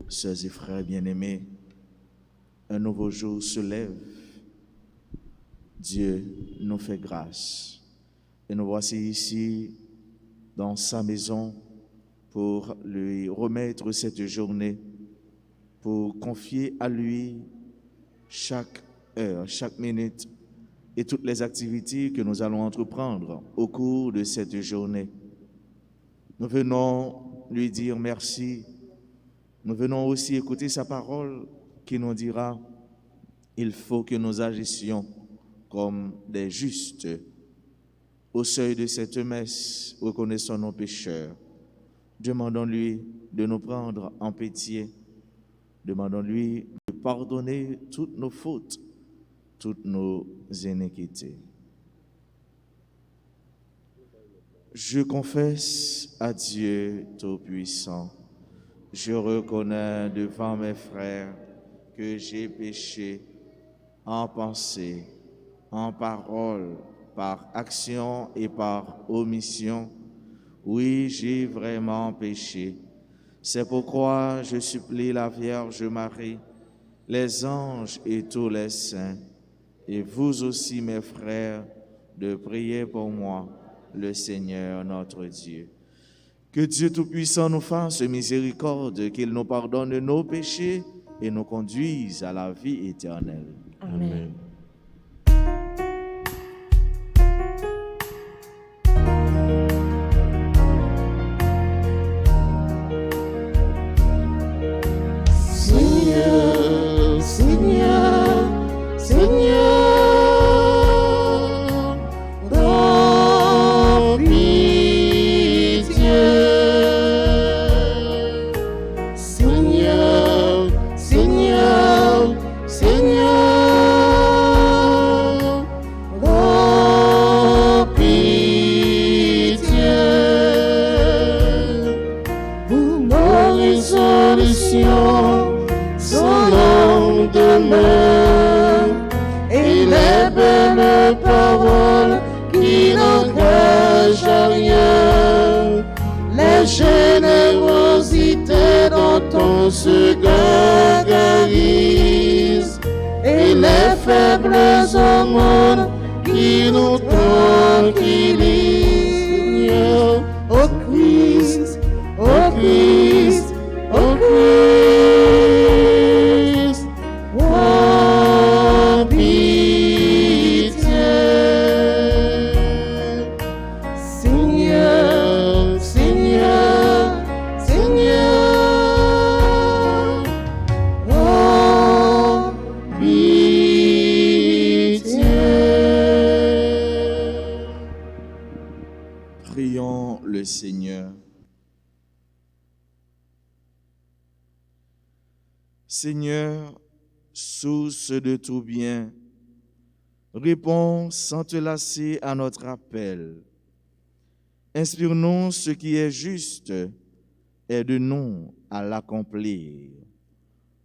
Sœurs et frères bien-aimés, un nouveau jour se lève. Dieu nous fait grâce. Et nous voici ici dans sa maison pour lui remettre cette journée, pour confier à lui chaque heure, chaque minute et toutes les activités que nous allons entreprendre au cours de cette journée. Nous venons lui dire merci. Nous venons aussi écouter sa parole qui nous dira « Il faut que nous agissions comme des justes. » Au seuil de cette messe, reconnaissons nos pécheurs. Demandons-lui de nous prendre en pitié. Demandons-lui de pardonner toutes nos fautes, toutes nos iniquités. Je confesse à Dieu Tout-Puissant. Je reconnais devant mes frères que j'ai péché en pensée, en parole, par action et par omission. Oui, j'ai vraiment péché. C'est pourquoi je supplie la Vierge Marie, les anges et tous les saints, et vous aussi, mes frères, de prier pour moi, le Seigneur notre Dieu. Que Dieu Tout-Puissant nous fasse miséricorde, qu'il nous pardonne nos péchés et nous conduise à la vie éternelle. Amen. Seigneur, Seigneur, Seigneur, dans pitié. Seigneur, Seigneur, Seigneur, dans pitié. Pour nos résolutions sans lendemain et les belles paroles qui n'engagent à rien, les générosités dont on se gargarise et les faibles aumônes qui nous tranquillisent. Ô Christ, ô Christ, ô Christ, oh pitié. Seigneur, Seigneur, Seigneur, oh pitié. Prions le Seigneur. Seigneur, source de tout bien, réponds sans te lasser à notre appel. Inspire-nous ce qui est juste, aide-nous à l'accomplir.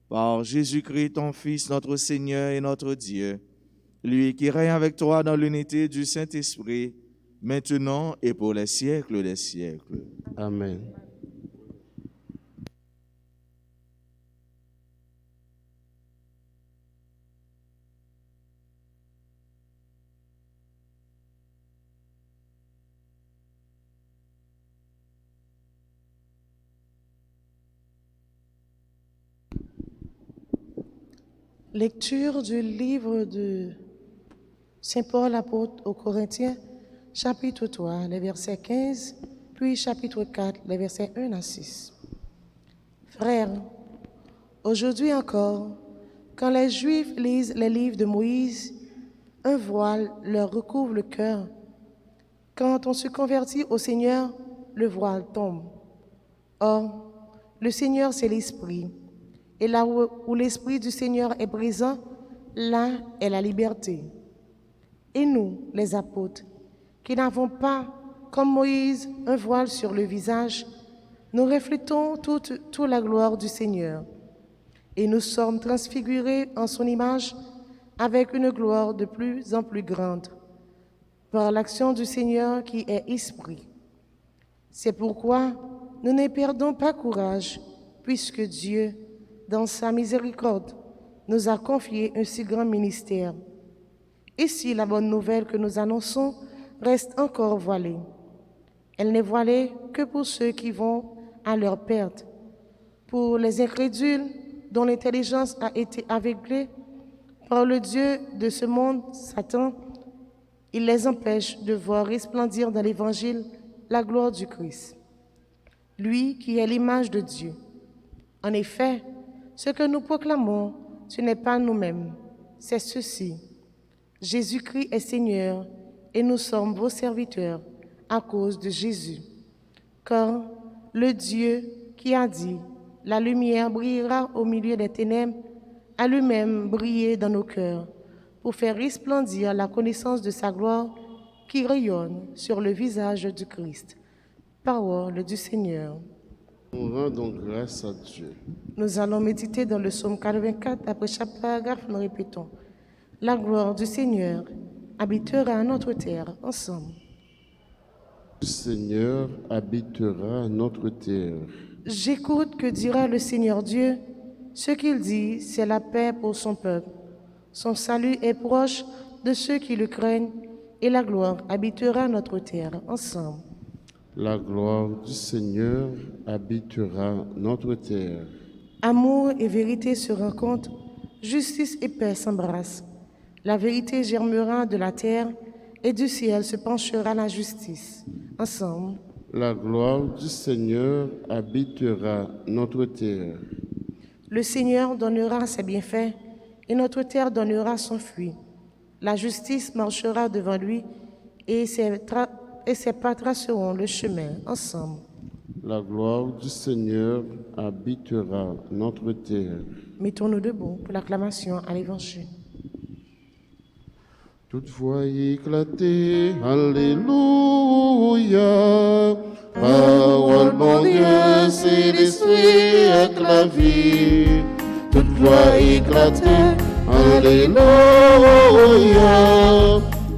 Par Jésus-Christ, ton Fils, notre Seigneur et notre Dieu, lui qui règne avec toi dans l'unité du Saint-Esprit, maintenant et pour les siècles des siècles. Amen. Lecture du livre de Saint Paul apôtre aux Corinthiens, chapitre 3, les versets 15, puis chapitre 4, les versets 1 à 6. Frères, aujourd'hui encore, quand les Juifs lisent les livres de Moïse, un voile leur recouvre le cœur. Quand on se convertit au Seigneur, le voile tombe. Or, le Seigneur, c'est l'Esprit. Et là où l'Esprit du Seigneur est présent, là est la liberté. Et nous, les apôtres, qui n'avons pas, comme Moïse, un voile sur le visage, nous reflétons toute la gloire du Seigneur. Et nous sommes transfigurés en son image avec une gloire de plus en plus grande, par l'action du Seigneur qui est Esprit. C'est pourquoi nous ne perdons pas courage. puisque Dieu, dans sa miséricorde, nous a confié un si grand ministère. Et si la bonne nouvelle que nous annonçons reste encore voilée, elle n'est voilée que pour ceux qui vont à leur perte, pour les incrédules dont l'intelligence a été aveuglée par le Dieu de ce monde, Satan. Il les empêche de voir resplendir dans l'Évangile la gloire du Christ, lui qui est l'image de Dieu. En effet, ce que nous proclamons, ce n'est pas nous-mêmes, c'est ceci. Jésus-Christ est Seigneur et nous sommes vos serviteurs à cause de Jésus. Car le Dieu qui a dit « La lumière brillera au milieu des ténèbres » a lui-même brillé dans nos cœurs pour faire resplendir la connaissance de sa gloire qui rayonne sur le visage du Christ. Parole du Seigneur. On rend donc grâce à Dieu. Nous allons méditer dans le psaume 84. Après chaque paragraphe, nous répétons « La gloire du Seigneur habitera à notre terre » ensemble. Le Seigneur habitera notre terre. J'écoute que dira le Seigneur Dieu. Ce qu'il dit, c'est la paix pour son peuple. Son salut est proche de ceux qui le craignent et la gloire habitera notre terre ensemble. La gloire du Seigneur habitera notre terre. Amour et vérité se rencontrent, justice et paix s'embrassent. La vérité germera de la terre et du ciel se penchera la justice. Ensemble. La gloire du Seigneur habitera notre terre. Le Seigneur donnera ses bienfaits et notre terre donnera son fruit. La justice marchera devant lui et ses pas traceront le chemin ensemble. La gloire du Seigneur habitera notre terre. Mettons-nous debout pour l'acclamation à l'Évangile. Toute voix éclatée, Alléluia. Parole, mon Dieu, c'est l'esprit avec la vie. Toute voix éclatée, Alléluia.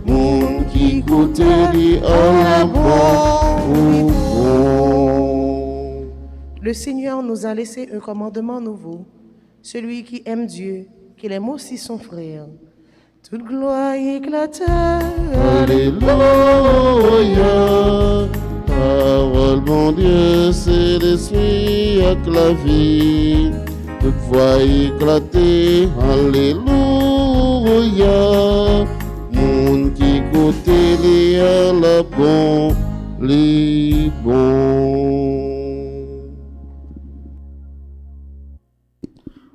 Monde qui écoute dit à bon. Le Seigneur nous a laissé un commandement nouveau. Celui qui aime Dieu, qu'il aime aussi son frère. Toute gloire éclate. Alléluia. Parole, mon Dieu, c'est l'esprit avec la vie. Toute voix éclatée, Alléluia. Monde qui écoute les à la bon, les bons.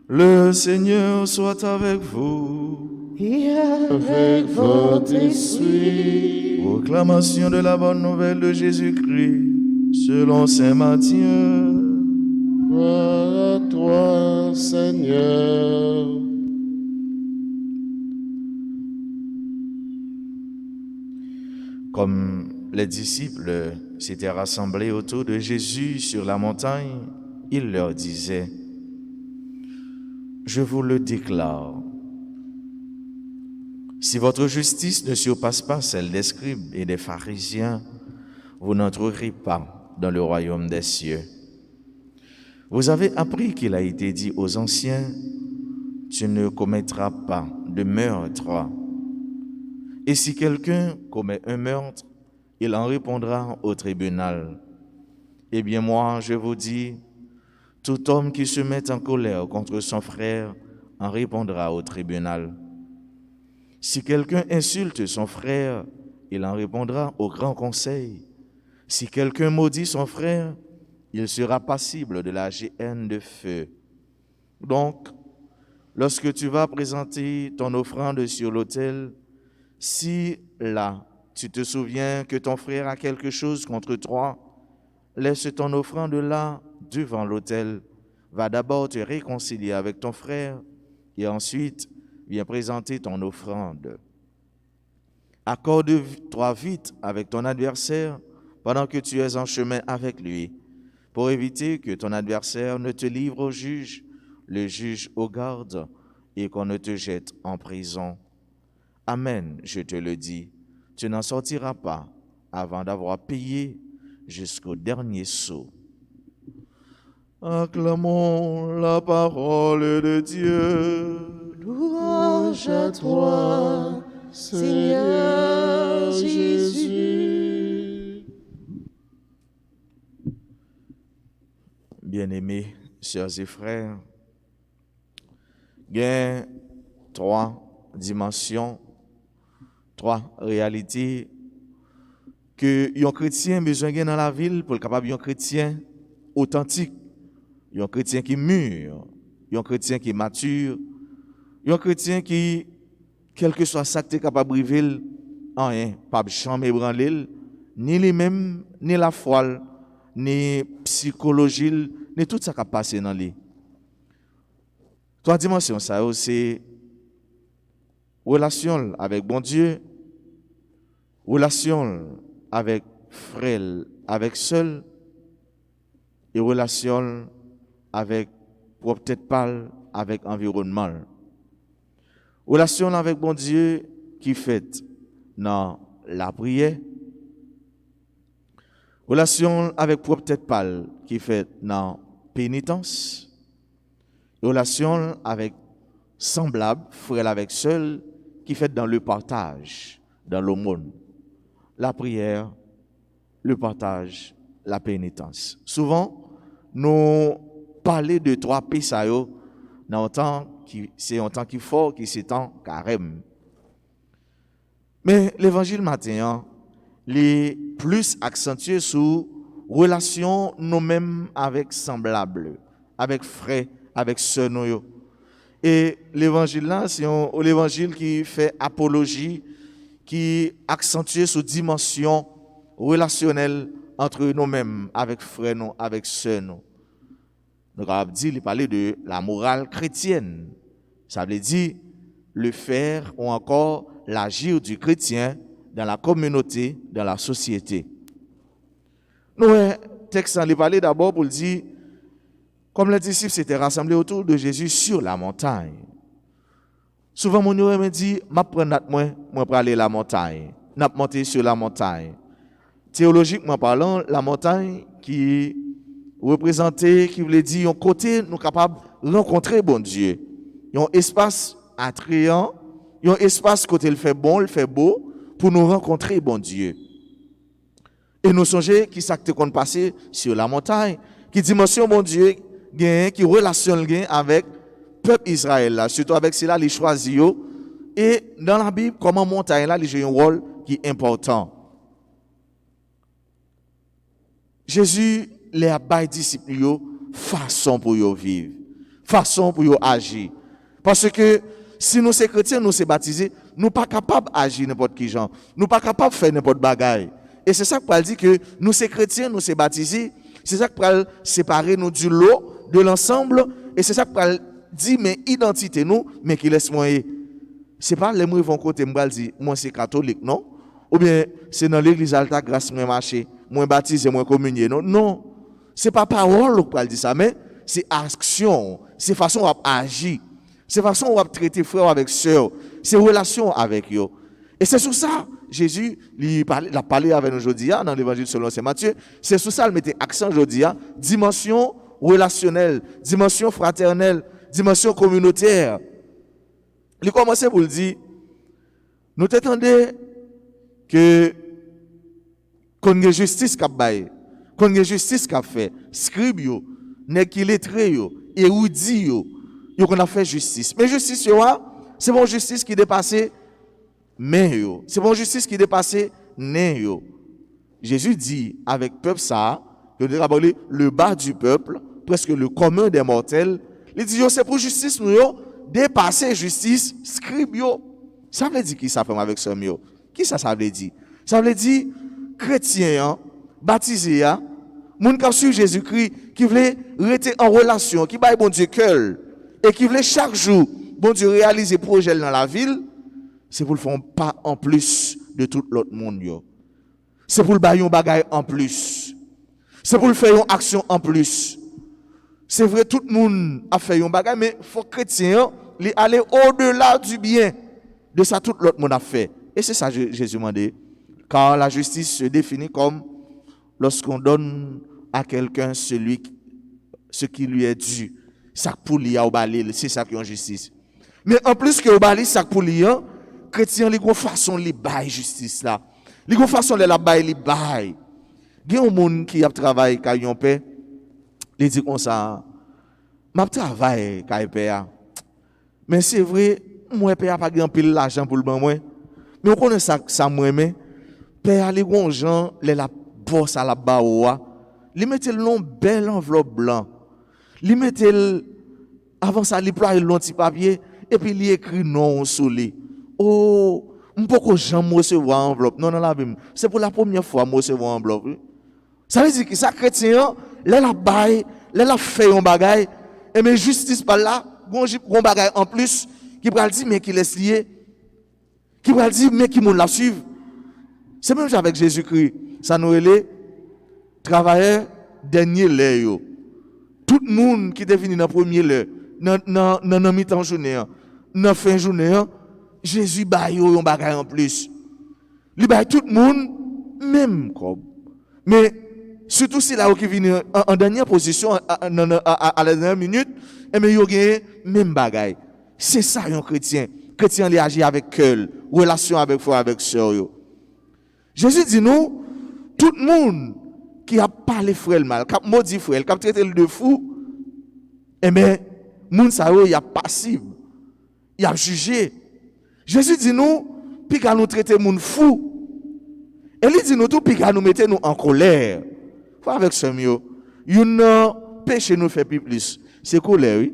Le Seigneur soit avec vous. Et Avec votre esprit. Proclamation de la bonne nouvelle de Jésus-Christ selon saint Matthieu. Gloire à toi, Seigneur. Comme les disciples s'étaient rassemblés autour de Jésus sur la montagne, il leur disait, « Je vous le déclare, si votre justice ne surpasse pas celle des scribes et des pharisiens, vous n'entrerez pas dans le royaume des cieux. Vous avez appris qu'il a été dit aux anciens, « Tu ne commettras pas de meurtre. » Et si quelqu'un commet un meurtre, il en répondra au tribunal. Eh bien moi, je vous dis, tout homme qui se met en colère contre son frère en répondra au tribunal. Si quelqu'un insulte son frère, il en répondra au grand conseil. Si quelqu'un maudit son frère, il sera passible de la géhenne de feu. Donc, lorsque tu vas présenter ton offrande sur l'autel, si là, tu te souviens que ton frère a quelque chose contre toi, laisse ton offrande là, devant l'autel. Va d'abord te réconcilier avec ton frère et ensuite, viens présenter ton offrande. Accorde-toi vite avec ton adversaire pendant que tu es en chemin avec lui, pour éviter que ton adversaire ne te livre au juge, le juge aux gardes, et qu'on ne te jette en prison. Amen, je te le dis, tu n'en sortiras pas avant d'avoir payé jusqu'au dernier sou. Acclamons la parole de Dieu. Louange à toi, Seigneur Jésus. Bien-aimés, sœurs et frères, il y a 3 dimensions, 3 réalités que un chrétien besoin dans la ville pour être capable un chrétien authentique, un chrétien qui mûr, un chrétien qui mature, un chrétien qui, quel que soit ça que tu es capable de vivre, rien, pas jamais ébranler, ni lui-même, ni la foi, ni psychologie, ni tout ça qui a passé dans lui. 3 dimensions, ça, c'est relation avec bon Dieu, relation avec frère, avec seul, et relation avec, pour peut-être pas, avec environnement. Relation avec bon Dieu qui fait dans la prière. Relation avec pour peut-être pas, qui fait dans pénitence. Relation avec semblable, frère avec seul, qui fait dans le partage, dans l'aumône. La prière, le partage, la pénitence. Souvent, nous parlons de 3 P dans un temps qui c'est un temps qui fort, qui c'est un carême. Mais l'évangile matin, les plus accentué sur relation nous-mêmes avec semblables, avec frères, avec sœurs nous. Et l'évangile là, c'est l'évangile qui fait apologie, qui accentue sur dimension relationnelle entre nous-mêmes, avec frères nous, avec sœurs nous. Donc, on a dit, il parlait de la morale chrétienne. Ça veut dire le faire ou encore l'agir du chrétien dans la communauté, dans la société. Nous, texte, il parlait d'abord pour dire, comme les disciples s'étaient rassemblés autour de Jésus sur la montagne. Souvent, mon Dieu me dit, je prends notre moi pour aller à la montagne. Je monter sur la montagne. Théologiquement parlant, la montagne qui représentait, qui voulait dire, un côté, nous sommes capables de rencontrer bon Dieu. Il y a un espace attrayant, il y a un espace côté il fait bon, il fait beau, pour nous rencontrer bon Dieu. Et nous songeons qui s'acte qu'on passé sur la montagne, qui dimension bon Dieu, qui relation avec le peuple Israël, là, surtout avec cela, les choisis. Et dans la Bible, comment montagne là, il joue un rôle qui est important. Jésus les a bâti disciples façon pour y vivre, façon pour y agir. Parce que si nous sommes chrétiens, nous sommes baptisés, nous ne sommes pas capables d'agir n'importe qui genre, nous ne sommes pas capables de faire n'importe bagaille. Et c'est ça que Paul dit que nous sommes chrétiens, nous sommes baptisés, c'est ça que Paul séparer nous du lot, de l'ensemble, et c'est ça que Paul dit, mais identité nous, mais qui laisse moi. C'est pas les mots vont côté me dire, moi c'est catholique, non? Ou bien c'est dans l'église Alta grâce moi marché, moi baptisé, moi communié, non? Non. C'est pas parole que Paul dit ça, mais c'est action, c'est façon à agir, c'est façon à traiter frère avec sœur, c'est relation avec eux. Et c'est sur ça, Jésus a parlé avec nous aujourd'hui dans l'évangile selon saint Matthieu, c'est sur ça qu'il mettait accent aujourd'hui, dimension relationnelle, dimension fraternelle, dimension communautaire. Il commençait pour le dire, nous t'attendons que qu'on ait justice qu'a bail, qu'on ait justice qu'a fait, scribe yo, nèg qui lettré yo, érudit yo qu'on a fait justice. Mais justice yo, c'est bon justice qui dépassait main yo, c'est bon justice qui dépassait nain yo. Jésus dit avec peuple ça, que le bas du peuple, presque le commun des mortels, il dit yo c'est pour justice nous yo dépasser justice scribe yo. Ça veut dire qui ça fait avec ça yo? Qui ça veut dire? Ça veut dire chrétien baptisé moun qui suit Jésus-Christ qui voulait rester en relation, qui baille bon Dieu cœur et qui voulait chaque jour bon Dieu réaliser projet dans la ville, c'est pour le faire pas en plus de tout l'autre monde yo. C'est pour le bailler un bagage en plus. C'est pour le faire une action en plus. C'est vrai, tout le monde a fait un bagage, mais il faut que chrétien aller au-delà du bien de ça tout l'autre monde a fait. Et c'est ça que Jésus m'a dit. Car la justice se définit comme lorsqu'on donne à quelqu'un ce ce qui lui est dû. Ça pour lui au balil, c'est ça qui est en justice. Mais en plus que au balil, ça pour lui, chrétien, les façon li bail justice là. Les façon la bail li bail. Il y a un monde qui a travaillé quand yon paix, il dit comme ça, m'a travaillé quand paix. Mais c'est vrai, moi paix a pas grand pile l'argent pour le ban moi. Mais on connaît ça moi mais paix les gros gens, les la bosse à la baoua, li mettait le long belle enveloppe blanc. Li mettait avant ça li ploie le long petit papier et puis li écrit non sous lui. Oh, m'poko jamais recevoir enveloppe. Non la Bible. C'est pour la première fois moi recevoir enveloppe. Ça veut dire que ça chrétien, là la bail, là la fait un bagay et mais justice par là, gon bagay en plus qui pral dire mais qui laisse lié. Qui pral dire mais qui moun la suivre. C'est même avec Jésus-Christ. Ça nous relève travailleur dernier lait yo. Tout le monde qui est venu dans premier lait, dans mi-temps journée, dans fin journée, Jésus ba yo un bagay en plus. Li ba tout le monde même comme. Mais surtout si là qui vient en dernière position à la dernière minute, et mais yo gagne même bagay. C'est ça un chrétien. Chrétien il agit avec cœur, relation avec frère avec sœur yo. Jésus dit nous tout le monde qui a parlé frère mal, qui a maudit frère, qui a traité le de fou, eh bien, moun sa yo y a passible, y a jugé. Jésus dit nous, puis qu'à nous traiter moun fou. Et il dit nous tout, puis qu'à nous mettre nous en colère. Faut avec ce mieux. Yon péché nous fait plus. C'est colère, oui.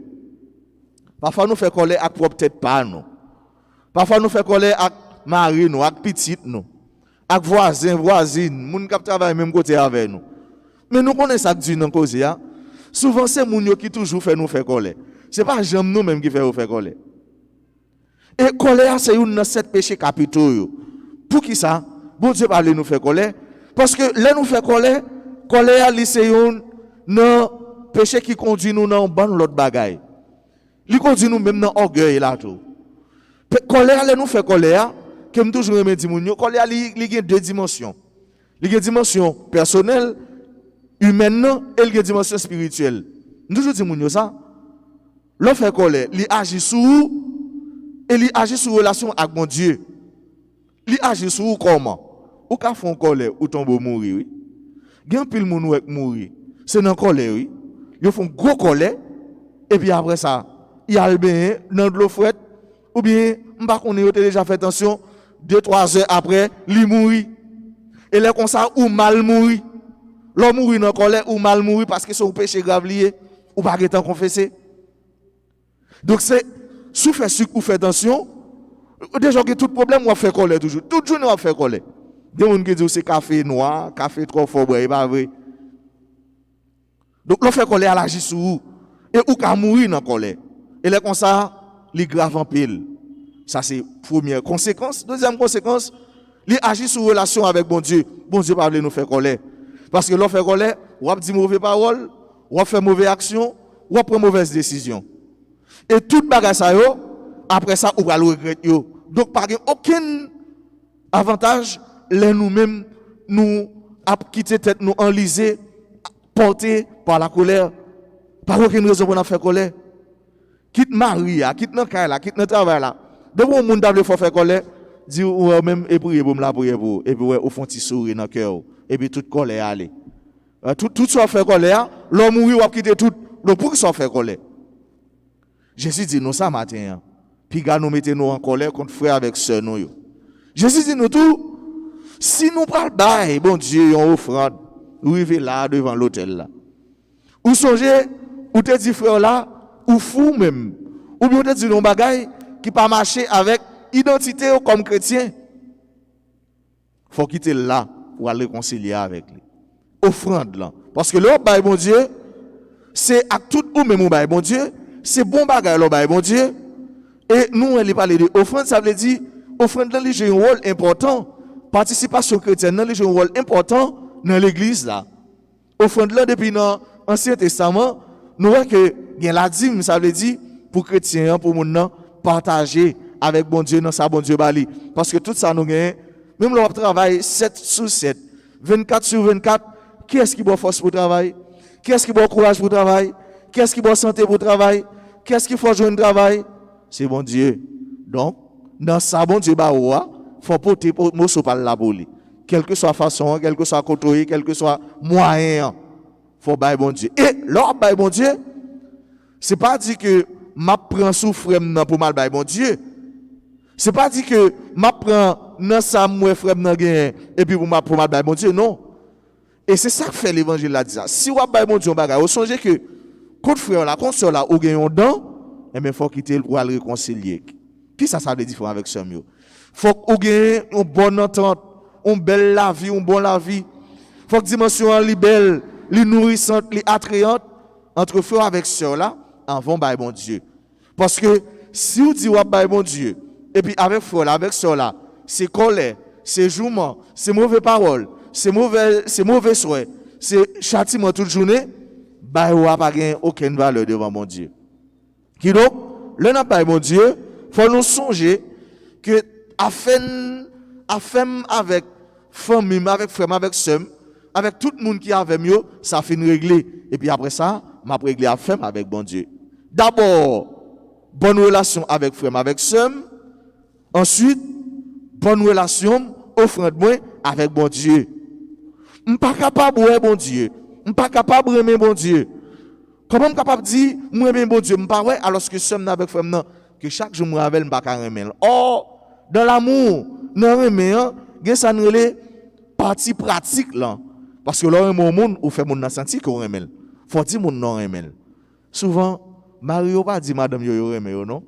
Parfois nous fait colère avec propre tête pas nous. Parfois nous fait colère avec mari nous, avec petite nous. Avec voisin, voisine, moun qui travaille même côté avec nous. Mais nous connaissons ça du dans cause ya. Souvent c'est moun qui toujours fait nous faire colère. C'est pas jamais nous même qui fait nous faire colère. Et colère c'est une de 7 péchés capitaux yo. Pour qui ça? Bon Dieu parle nous faire colère parce que là nous fait colère c'est un non péché qui conduit nous dans bon l'autre bagaille. Il conduit nous même dans orgueil là tout. Colère là nous fait colère que me toujours me dit moun yo colère il y a 2 dimensions. Il y a une dimension personnelle, humaine et il y a une dimension spirituelle. Nous toujours dit moun yo ça. L'on fait colère, il agit sur et il agit sur relation avec mon Dieu. Il agit sur comment? Ou ka font colère ou tombe mourir oui. Gen pile moun ou mourir. C'est dans colère oui. Ils font gros colère et puis après ça, il y a le bien dans de l'eau fouette ou bien m'pa connait déjà fait attention 2-3 heures après, il mourit. Et là comme ça ou mal mourir. L'homme mourit dans colère ou mal mourir parce que son péché grave lié ou pas étant confessé. Donc c'est sous fait sucre ou fait attention, déjà que tout problème on fait colère toujours. Toute journée on fait colère. Des gens qui disent c'est café noir, café trop fort, c'est pas vrai. Donc l'on fait colère à l'agir sur vous et ou ka mourir dans colère. Et là comme ça, il grave en pile. Ça c'est première conséquence. Deuxième conséquence, il agit sur relation avec bon Dieu. Bon Dieu pas nous faire colère. Parce que l'on fait colère, ou dit mauvaise parole, ou fait mauvaise action, ou prend mauvaise décision. Et toute bagage ça yo, après ça ou va le regretter yo. Donc pas aucun avantage les nous-mêmes nous a quitté tête nous enlisé porté par la colère. Pas aucune raison pour nous faire colère. Quitte mari, quitte dans caille là, quitte dans travail là. De bon monde d'able faut faire colère, dit ou même et prier pour me la prier pour et puis ouais au fond petit sourire dans cœur et puis toute colère aller. Tout soit fait colère, l'homme mourir ou quitter tout. Donc pour qui soit fait colère. Jésus dit nous ça matin. Puis gars nous mettez nous en colère contre frère avec sœur nous yo. Jésus dit nous tout si nous parle bail bon Dieu en offrande, nous arriver là devant l'autel là. Ou songez ou te dit frère là ou fou même ou bien te dit non bagaille qui pas marcher avec identité comme chrétien. Faut quitter là pour aller réconcilier avec lui. Offrande là parce que le bail bon Dieu c'est à tout ou même bail bon Dieu, c'est bon bagaille le bail bon Dieu. Et nous on lui parler de offrande, ça veut dire offrande là il joue un rôle important. Participation chrétienne là il joue un rôle important dans l'église là. Offrande là depuis dans l'Ancien Testament, nous voyons que la dîme ça veut dire pour chrétiens pour moun partager avec bon Dieu dans sa bon Dieu bali parce que tout ça nous gagne même le travail 7 sur 7, 24 sur 24, qui est-ce qui a force pour travailler? Qui est-ce qui a courage pour travailler? Qu'est-ce qui doit santé pour travail? Qu'est-ce qu'il faut jouer un travail? C'est bon Dieu. Donc, dans ça, bon Dieu, il faut porter mot sur la pour lui. Quelle que soit la façon, quel que soit le côté, quel que soit le moyen, il faut bailler bon Dieu. Et lors bailler bon Dieu, c'est pas dit que je prends souffrance pour mal bailler bon Dieu. C'est pas dit que je prends dans ça, moi, frère, et puis pour mal bailler bon Dieu. Non. Et c'est ça que fait l'évangile là. Si vous bailler bon Dieu, vous songez que quand frère là, quand soeur là, ou gagne un don, eh bien, il faut quitter pour aller réconcilier. Qui ça veut dire avec ce mieux? Faut qu'on gagne une bonne entente, une belle la vie, une bonne la vie. Faut que dimension li belle, li nourrissante, li attrayante entre frère avec sœur là, avant bail bon Dieu. Parce que si vous dites ouais bail bon Dieu et puis avec frère là, avec sœur là, c'est colère, c'est jourement, c'est mauvaise parole, c'est mauvais souhait, c'est châtiment toute journée, bail ou pas gain aucune valeur devant mon Dieu. Qui donc, le n'a pas mon Dieu, faut nous songer que afin avec famille, avec frère, avec sœur, avec tout le monde qui est avec moi, ça finit réglé. Et puis après ça, m'a réglé affaire avec bon Dieu. D'abord, bonne relation avec frère, avec sœur. Ensuite, bonne relation, offrande moi avec bon Dieu. Je ne suis pas capable de bon Dieu. Je ne suis pas capable de aimer bon Dieu. Comment je suis capable de dire, moi j'aime bon Dieu, je ne suis pas ouais, alors que sœur avec frère, que chaque jour je me rappelle, je ne suis pas aimer. Or, dans l'amour, dans l'aimer, il y a ça une partie pratique là. Parce que là, un monde où fait mon senti qu'on aime. Faut dire mon non aime. Souvent, Mario pas dit madame yo aime non.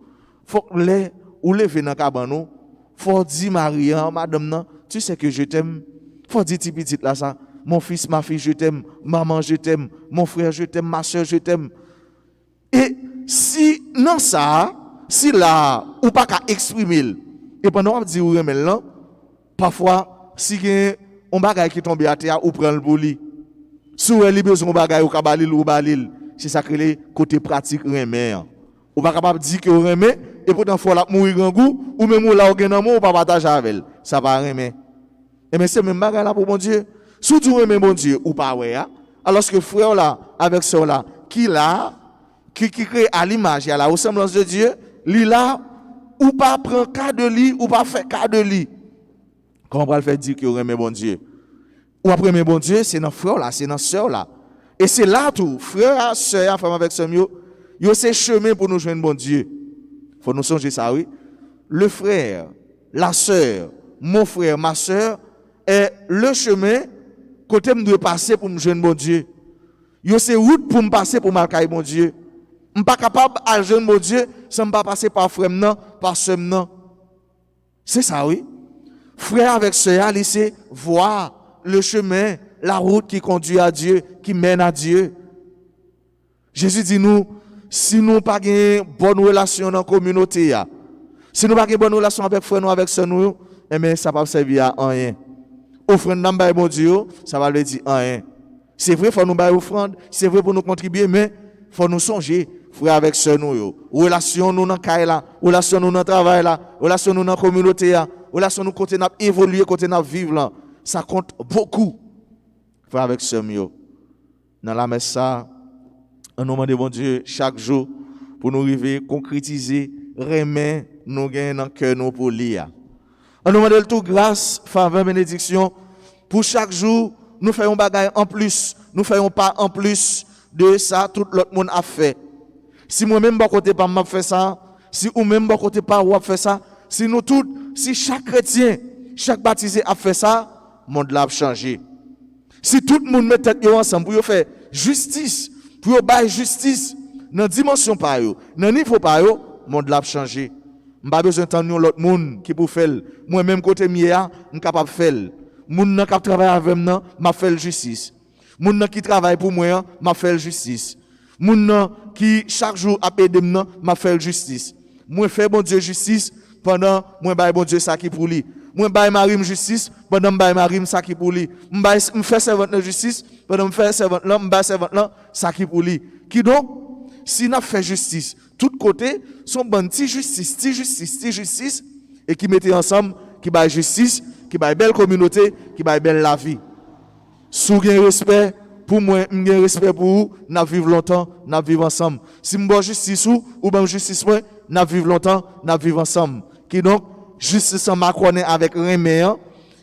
Faut que les ou lever dans cabane, faut dire Maria, madame non, tu sais que je t'aime. Faut dire petit là ça. Mon fils, ma fille, je t'aime. Maman, je t'aime. Mon frère, je t'aime. Ma soeur, je t'aime. Et si non ça, si là ou pas qu'à exprimer, et pendant on dit ou aime là, parfois si on bagay qui tombe à terre ou prend le boli. Si on a besoin de bagay ou kabalil ou balil, c'est ça que les côté pratique remet. Ou pas capable dire que remet et pourtant faut la mourir grand goût ou même là au gain amour ou pas partager avec elle. Ça va remet. Et mais c'est même bagay là pour mon Dieu. Surtout remet mon Dieu ou pas ouais. Alors que frère là avec sœur là qui crée à l'image et à la ressemblance de Dieu, lui là ou pas prend cas de lui ou pas fait cas de lui. Comment on va le faire dire que vous aimez bon Dieu? Ou après aimer bon Dieu, c'est dans frère là, c'est dans sœur là. Et c'est là tout, frère, sœur, femme avec sœur, yo c'est chemin pour nous joindre bon Dieu. Faut nous songer ça, oui. Le frère, la sœur, mon frère, ma sœur, est le chemin côté me doit passer pour me joindre bon Dieu. Yo c'est route pour me passer pour marquer bon Dieu. Je ne suis pas capable de joindre mon Dieu sans pas passer par frère non, par sœur non. C'est ça, oui. Frère avec sœur, laissez voir le chemin, la route qui conduit à Dieu, qui mène à Dieu. Jésus dit nous, si nous n'avons pas une bonne relation dans la communauté, si nous n'avons pas une bonne relation avec frère, nous, avec sœur, nous, eh bien, ça ne va pas servir à rien. Offrande dans le bon Dieu, ça va le dire rien. C'est vrai, il faut nous faire offrande, c'est vrai pour nous contribuer, mais il faut nous songer. Frère avec sœur nous, relation nous dans caille là, relation nous dans travail là, relation nous dans communauté là, relation nous côté n'a évoluer, côté n'a vivre là, ça compte beaucoup. Frère avec sœur nous. Dans la messe ça, on nous demande bon Dieu chaque jour pour nous arriver concrétiser, remettre nous gagner dans cœur nous pour lire. On nous demande tout grâce, faveur, bénédiction pour chaque jour nous faisons bagaille en plus, nous faisons pas en plus de ça tout l'autre monde a fait. Si moi-même, bon côté pas m'a fait ça, si ou même bon côté pas ou a fait ça, si nous tous, si chaque chrétien, chaque baptisé a fait ça, le monde l'a changé. Si tout le monde met tête ensemble pour faire justice, pour faire justice, dans la dimension par eux, dans le niveau par eux, le monde l'a changé. Je n'ai pas besoin d'entendre l'autre monde qui peut faire. Moi-même, côté mien, je suis capable de faire. Moun qui travaille avec moi, m'a fait justice. Moun qui travaille pour moi, m'a fait justice. Moun qui chaque jour a aidé moi, m'a fait justice. Moi fais bon Dieu justice pendant moi bail bon Dieu ça qui pour lui. Moi bail Marie justice pendant bail Marie ça qui pour lui. M'bail me fait servante de justice pendant me faire servante là, m'bail servante là ça qui pour lui. Qui donc si n'a fait justice, tout côté sont bon ti justice et qui mettait ensemble qui bail justice, qui bail belle communauté, qui bail belle la vie. Sous gain respect pour moi, j'ai respect pour vous, n'a vivre longtemps, n'a vivre ensemble. Si m'bo justice ou ben justice moi, n'a vivre longtemps, n'a vivre ensemble. Qui donc justice m'a connaît avec remé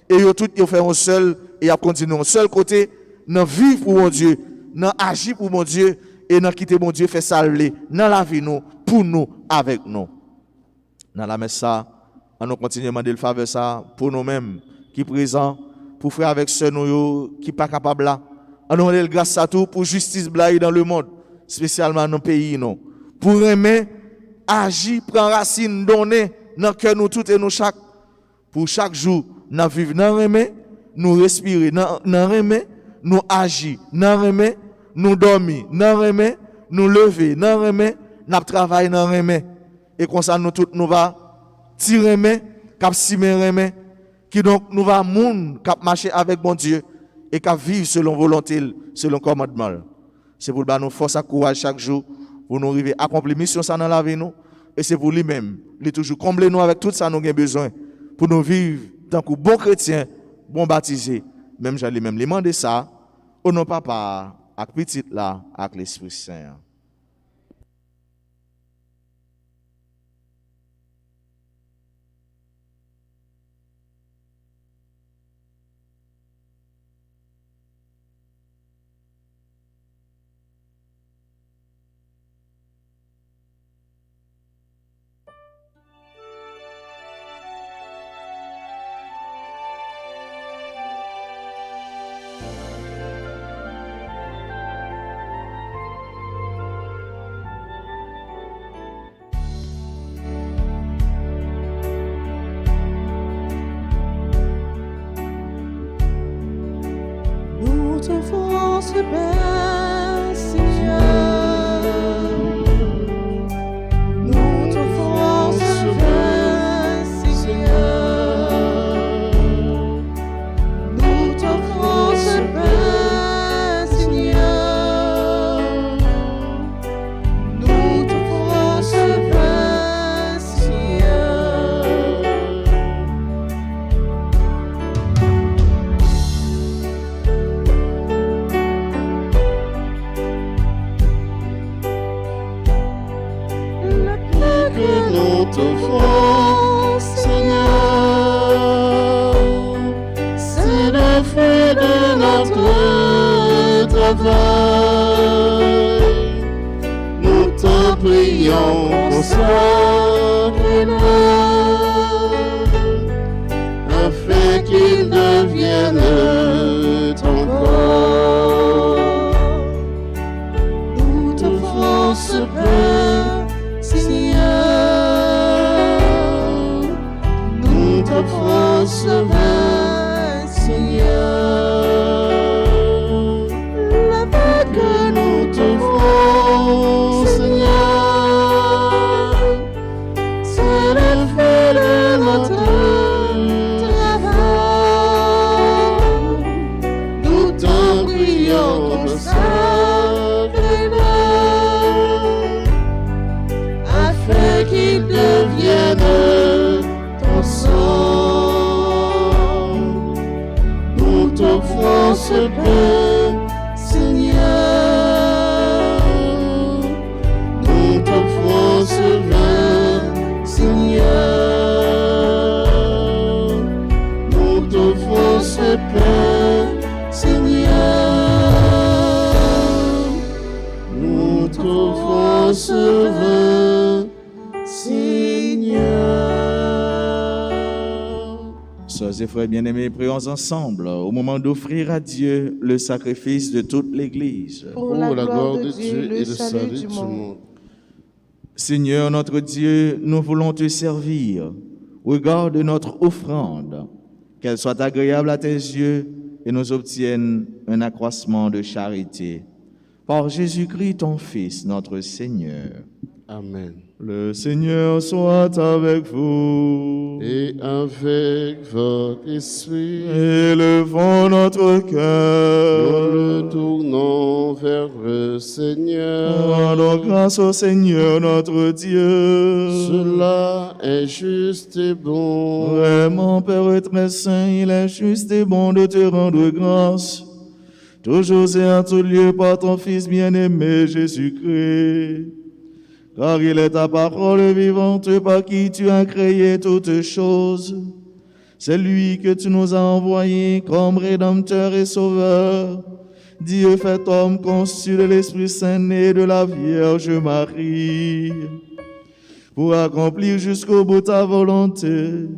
et yo tout yo fait un seul et a continuer un seul côté, nan vivre pour mon Dieu, nan agir pour mon Dieu et nan quitter mon Dieu fait ça dans la vie nous, pour nous, avec nous. Dans la messe ça, on nous continue à demander le faveur ça pour nous-mêmes qui présent, pour frères avec ceux nous qui pas capable là. On nous demande grâce à tout pour justice blaye dans le monde, spécialement dans le pays non. Pour aimer agir, prendre racine, donner dans cœur nous tout et nous chaque pour chaque jour nous vivre dans aimer, nous respirer dans aimer, nous agir dans aimer, nous dormir dans aimer, nous lever dans aimer, nous travailler dans aimer. Et comme ça nous tout nous va tirer aimer, cap simer aimer, qui donc nous va monde cap marcher avec bon Dieu et cap vivre selon volonté, selon commandement. C'est pour nous force à courage chaque jour pour nous arriver à accomplir mission ça dans la vie nous et c'est pour lui-même, il est toujours combler nous avec tout ça nous avons besoin pour nous vivre tant que bon chrétien, bon baptisé, même j'allais même demander ça au nom papa avec petit là avec l'Esprit Saint. Force Père, Seigneur, nous te force Père, Seigneur, nous te force Père, Seigneur, nous te force Père, Seigneur. Nous t'offrons, Seigneur, c'est le fruit de notre travail. Nous te prions, consacre-le, afin qu'il devienne ton corps. Nous t'offrons ce pain, Seigneur, nous t'offrons ce vin, Seigneur, le pain que nous t'offrons, Seigneur, c'est le fruit de notre travail. Nous t'en prions, consacre-le, afin qu'il devienne ton sang. Nous t'offrons ce pain, Seigneur, nous t'offrons ce vin, Seigneur, nous t'offrons ce pain, Seigneur, nous t'offrons ce vin, Seigneur. Sœurs et frères bien-aimés, prions ensemble au moment d'offrir à Dieu le sacrifice de toute l'Église. Pour la gloire de Dieu et le salut du monde. Seigneur notre Dieu, nous voulons te servir. Regarde notre offrande, qu'elle soit agréable à tes yeux et nous obtienne un accroissement de charité. Par Jésus-Christ, ton Fils, notre Seigneur. Amen. Le Seigneur soit avec vous. Et avec votre esprit, Élevons notre nous cœur. le tournons vers le Seigneur. Rendons grâce au Seigneur notre Dieu. Cela est juste et bon. Vraiment, Père très saint, il est juste et bon de te rendre grâce. toujours et en tout lieu par ton Fils bien-aimé Jésus-Christ. Car il est ta parole vivante par qui tu as créé toutes choses. C'est lui que tu nous as envoyé comme Rédempteur et Sauveur. Dieu fait homme conçu de l'Esprit Saint né de la Vierge Marie, pour accomplir jusqu'au bout ta volonté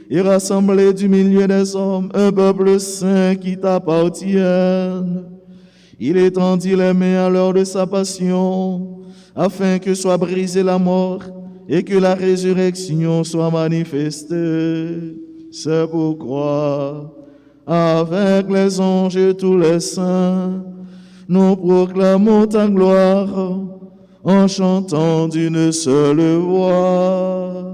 et rassembler du milieu des hommes un peuple saint qui t'appartienne. Il étendit les mains à l'heure de sa passion, afin que soit brisée la mort et que la résurrection soit manifestée. C'est pourquoi, avec les anges et tous les saints, nous proclamons ta gloire en chantant d'une seule voix.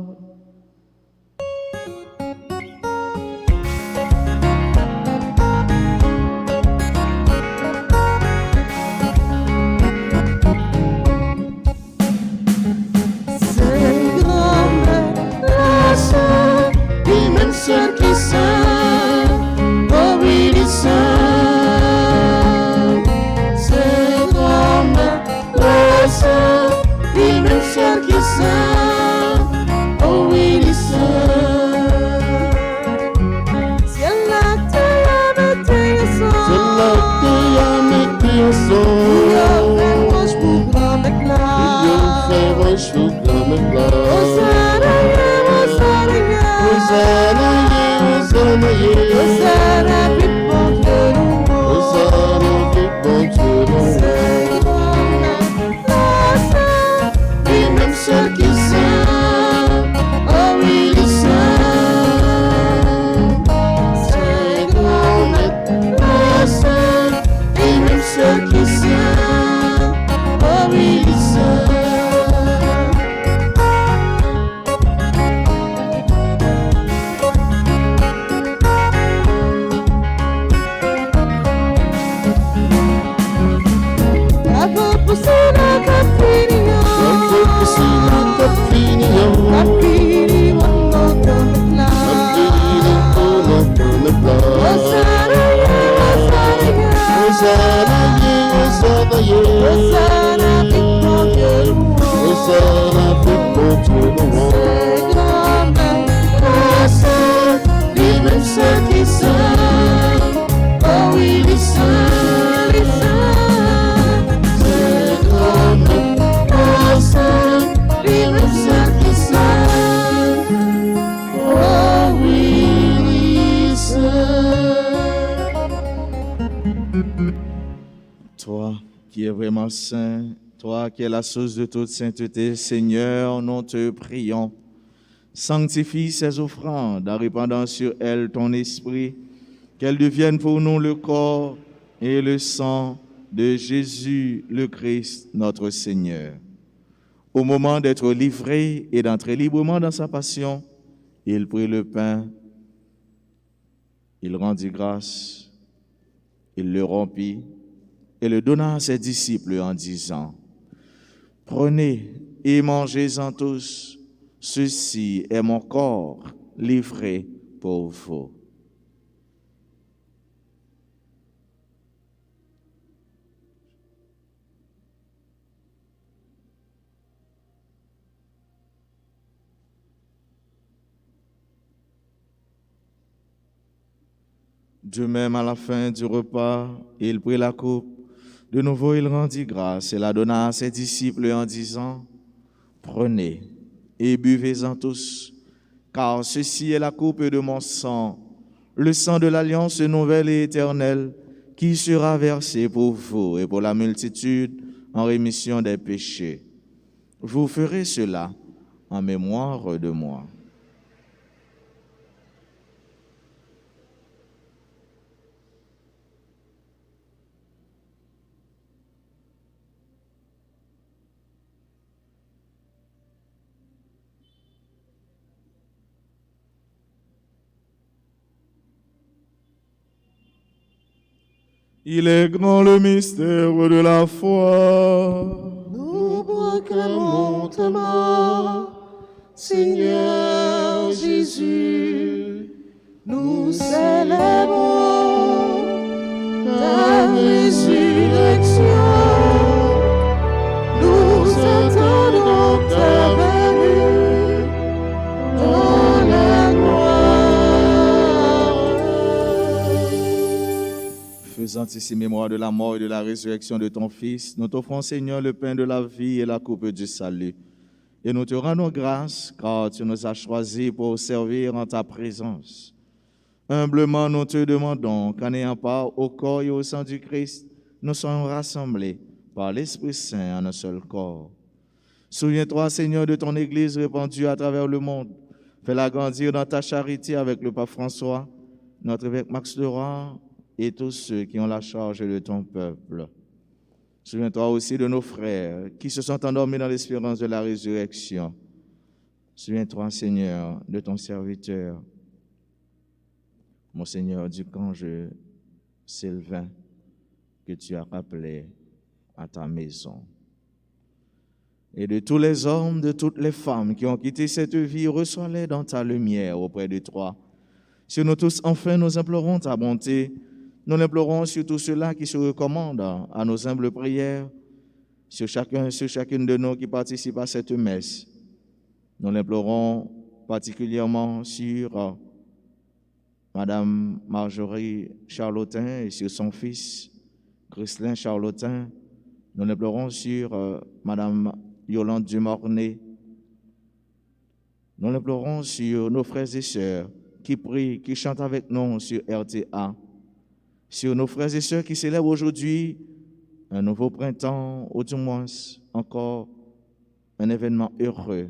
C'est grand, la saint, et même seul qui saint, oh oui, il est saint. C'est grand, la saint, et même seul qui saint, oh oui, il est saint. C'est là que tu as mis C'est là que tu as mis ton sang. Toi qui es vraiment saint, toi qui es la source de toute sainteté, Seigneur, nous te prions. Sanctifie ces offrandes en répandant sur elles ton esprit, qu'elles deviennent pour nous le corps et le sang de Jésus le Christ, notre Seigneur. Au moment d'être livré et d'entrer librement dans sa passion, il prit le pain, il rendit grâce, il le rompit et le donna à ses disciples en disant: « Prenez et mangez-en tous, ceci est mon corps livré pour vous. » De même, à la fin du repas, il prit la coupe. De nouveau, il rendit grâce et la donna à ses disciples en disant: « Prenez et buvez-en tous, car ceci est la coupe de mon sang, le sang de l'alliance nouvelle et éternelle, qui sera versé pour vous et pour la multitude en rémission des péchés. Vous ferez cela en mémoire de moi. » Il est grand le mystère de la foi. Nous proclamons ta mort, Seigneur Jésus. Nous célébrons ta résurrection. Nous attendons ta venue dans la gloire. Faisant ici mémoire de la mort et de la résurrection de ton Fils, nous t'offrons, Seigneur, le pain de la vie et la coupe du salut. Et nous te rendons grâce, car tu nous as choisis pour servir en ta présence. Humblement, nous te demandons qu'en ayant part au corps et au sang du Christ, nous soyons rassemblés par l'Esprit Saint en un seul corps. Souviens-toi, Seigneur, de ton Église répandue à travers le monde. Fais-la grandir dans ta charité avec le pape François, notre évêque Max Leroy et tous ceux qui ont la charge de ton peuple. Souviens-toi aussi de nos frères qui se sont endormis dans l'espérance de la résurrection. Souviens-toi, Seigneur, de ton serviteur, Monseigneur Ducange Sylvain, que tu as rappelé à ta maison. Et de tous les hommes, de toutes les femmes qui ont quitté cette vie, reçois-les dans ta lumière auprès de toi. Sur nous tous, enfin, nous implorons ta bonté. Nous l'implorons sur tous ceux-là qui se recommandent à nos humbles prières, sur chacune de nous qui participe à cette messe. Nous l'implorons particulièrement sur Madame Marjorie Charlotin et sur son fils, Christlin Charlotin. Nous l'implorons sur Madame Yolande Dumornay. Nous l'implorons sur nos frères et sœurs qui prient, qui chantent avec nous sur RTA. Sur nos frères et sœurs qui célèbrent aujourd'hui un nouveau printemps, ou du moins encore un événement heureux.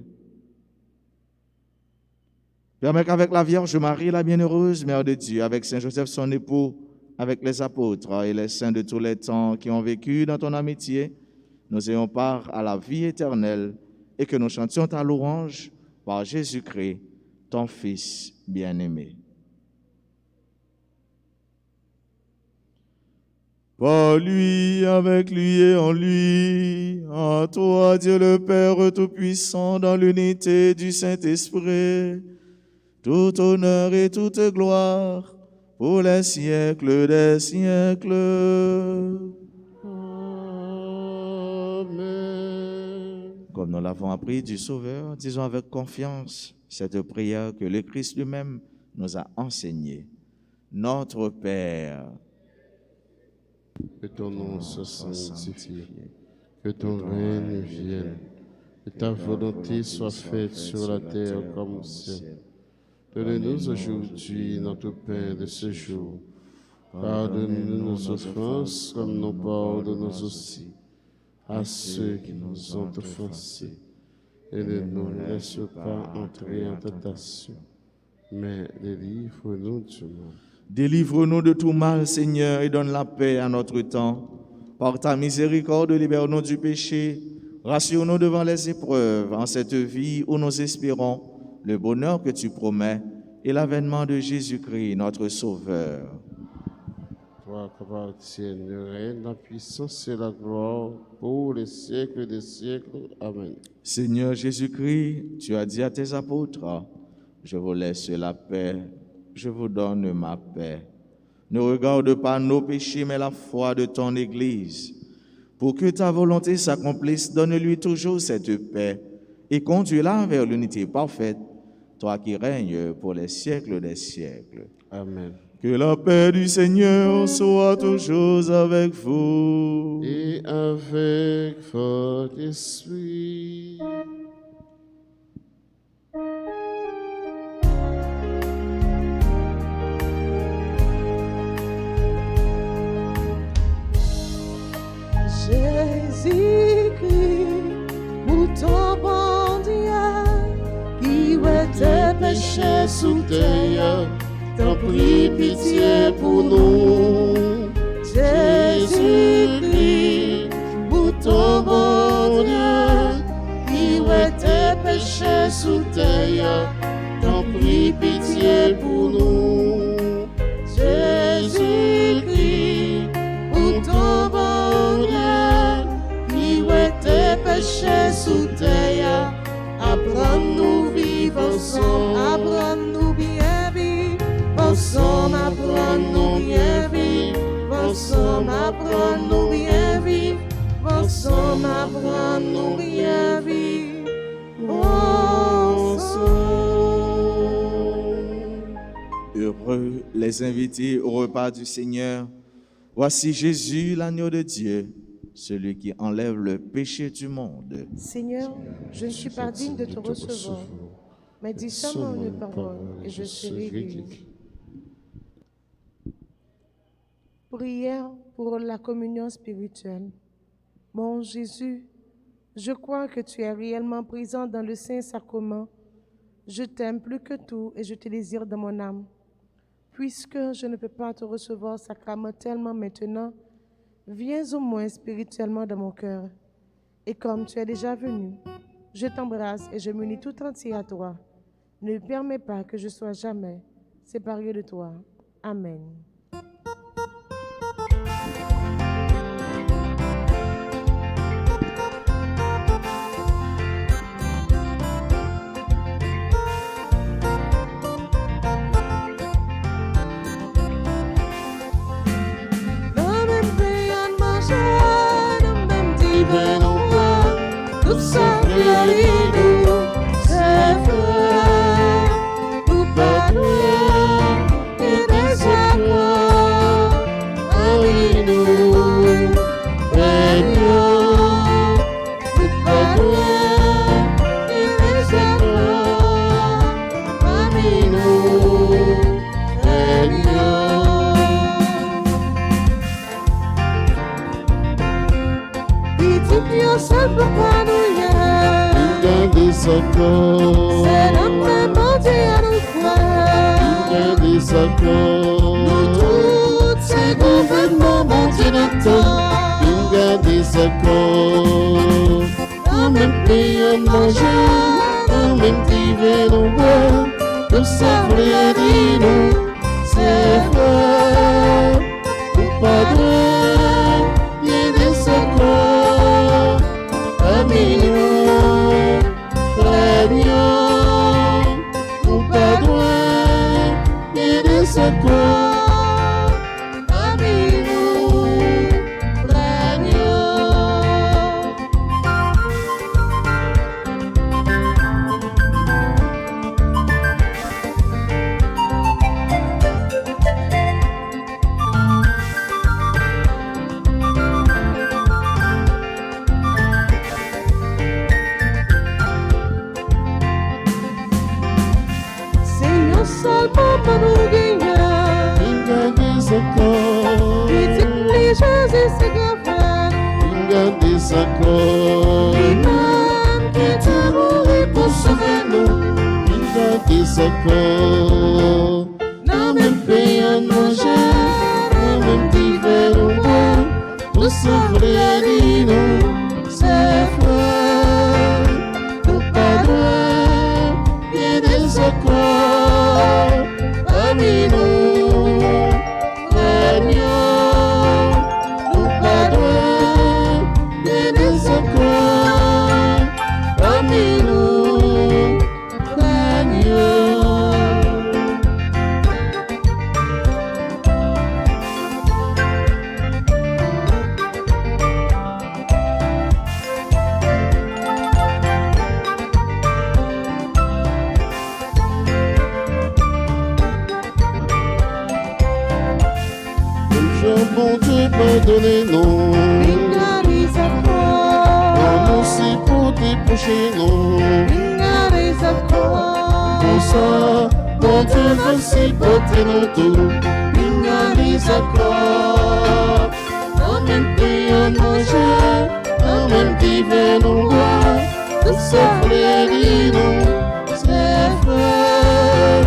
Permets qu'avec la Vierge Marie, la bienheureuse Mère de Dieu, avec Saint Joseph son époux, avec les apôtres et les saints de tous les temps qui ont vécu dans ton amitié, nous ayons part à la vie éternelle et que nous chantions ta louange par Jésus-Christ, ton Fils bien-aimé. Par lui, avec lui et en lui, à toi, Dieu le Père Tout-Puissant, dans l'unité du Saint-Esprit, tout honneur et toute gloire pour les siècles des siècles. Amen. Comme nous l'avons appris du Sauveur, disons avec confiance cette prière que le Christ lui-même nous a enseignée. Notre Père, Que ton nom soit sanctifié, que ton règne vienne, que ta volonté soit faite sur la terre comme au ciel. Donne-nous aujourd'hui notre pain de ce jour. Pardonne-nous nos offenses comme nous pardonnons aussi à ceux qui nous ont offensés. Et ne nous laisse pas entrer en tentation, mais délivre-nous du mal. délivre-nous de tout mal, Seigneur, et donne la paix à notre temps. Par ta miséricorde, libère-nous du péché. Rassure-nous devant les épreuves en cette vie où nous espérons le bonheur que tu promets et l'avènement de Jésus-Christ, notre Sauveur. Toi qu'appartiennent le règne, la puissance et la gloire pour les siècles des siècles. Amen. Seigneur Jésus-Christ, tu as dit à tes apôtres, je vous laisse la paix, je vous donne ma paix. Ne regarde pas nos péchés, mais la foi de ton Église. Pour que ta volonté s'accomplisse, donne-lui toujours cette paix et conduis-la vers l'unité parfaite, toi qui règnes pour les siècles des siècles. Amen. Que la paix du Seigneur soit toujours avec vous. Et avec votre esprit. Jésus-Christ, mouton bon Dieu, qui ouais tes péchés sous terre, T'en prie pitié pour nous. Jésus-Christ, mouton bon Dieu, qui ouais tes péchés sous terre, T'en prie pitié pour nous. Jésus-Christ, mouton bon Dieu, qui ouais tes péchés sous terre, apprends-nous vivre ensemble, apprends-nous bien vivre ensemble, apprends-nous bien vivre ensemble. Comme avant nous rien vivre ensemble. Heureux les invités au repas du Seigneur. Voici Jésus, l'agneau de Dieu, celui qui enlève le péché du monde. Seigneur, je ne suis pas digne de te recevoir, mais dis seulement une parole et je serai guéri. Prière pour la communion spirituelle. Mon Jésus, je crois que tu es réellement présent dans le Saint-Sacrement. Je t'aime plus que tout et je te désire dans mon âme. Puisque je ne peux pas te recevoir sacramentellement maintenant, viens au moins spirituellement dans mon cœur. Et comme tu es déjà venu, je t'embrasse et je m'unis tout entier à toi. Ne permets pas que je sois jamais séparé de toi. Amen. Nous tous, ces gouvernements, mon Dieu d'antan, nous garder sa corps. En même pays à manger, en même divin nous boire, nous savons nous, c'est vrai, nous pas droit, bien des secours, amis nous, frères nous pas droit, bien des secours. Dans même pays à manger, dans même divers au bois, nous souffrir nous, c'est vrai, nous pas droit, bien des accords, amis nous, régnons, nous pas droit, bien des accords, amis nous, régnons. Bon Dieu, pardonnez-nous. Non, aussi pour tes péchés, non. Pour ça, bon Dieu, voici portez-nous tout. Non, même pays à manger, non, même divers nous boire, nous souffrir nous, c'est vrai,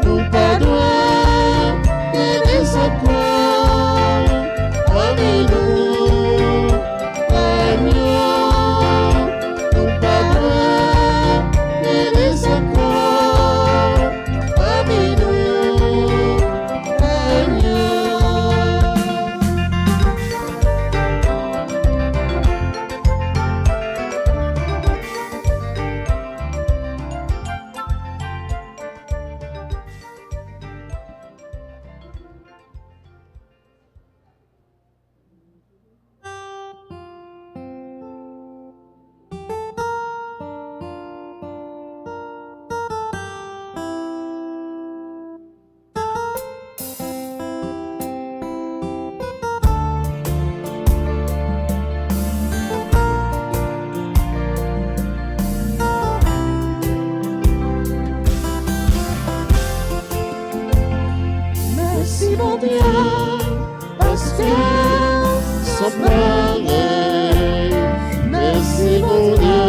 nous pas droit, et des accords. Dieu, parce que sans pareil. Merci mon Dieu,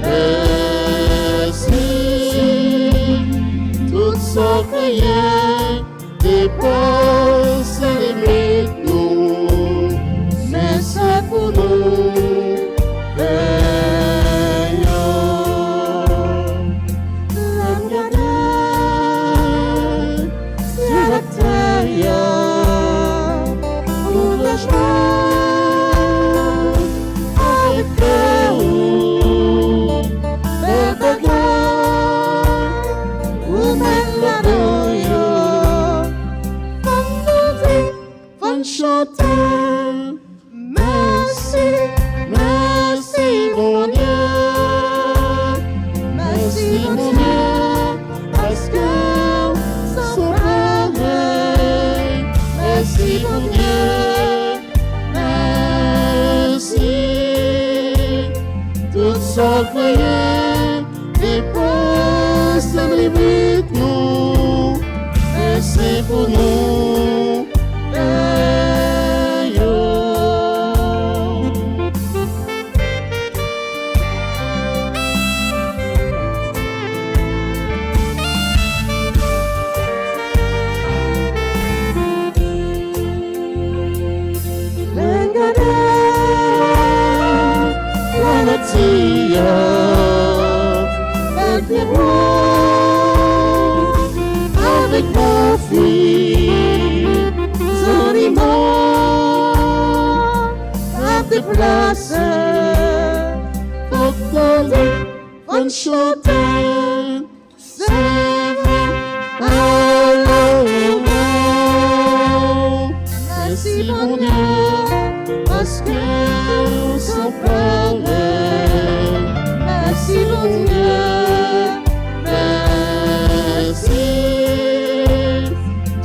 merci. Toute son prière dépasse les limites, nous, mais c'est pour nous. Chanter, merci, merci mon Dieu, merci mon Dieu, parce que sans pareil, merci mon Dieu, merci, toute son prière dépasse les limites, nous, merci pour nous. Avec ma fille, à tes places, faut chanter, c'est vrai, merci mon Dieu, parce que sans pareil, merci mon Dieu, merci,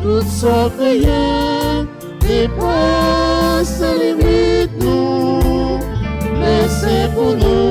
toute son prière dépasse les limites, nous, mais c'est pour nous.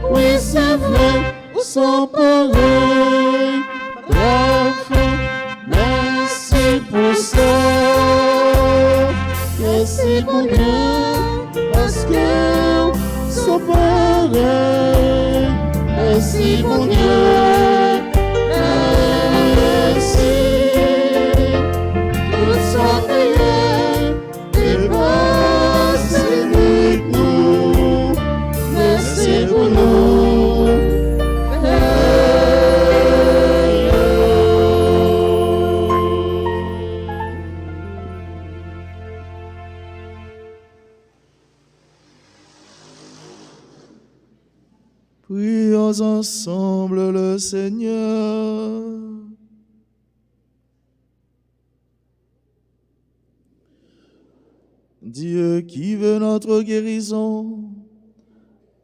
Oui, c'est vrai, sans pareil, parfait, merci pour ça, merci mon Dieu, parce que sans pareil, merci mon Dieu, merci, toute sa prière dépasse les limites, nous, merci pour nous. Prions ensemble le Seigneur. Dieu qui veut notre guérison,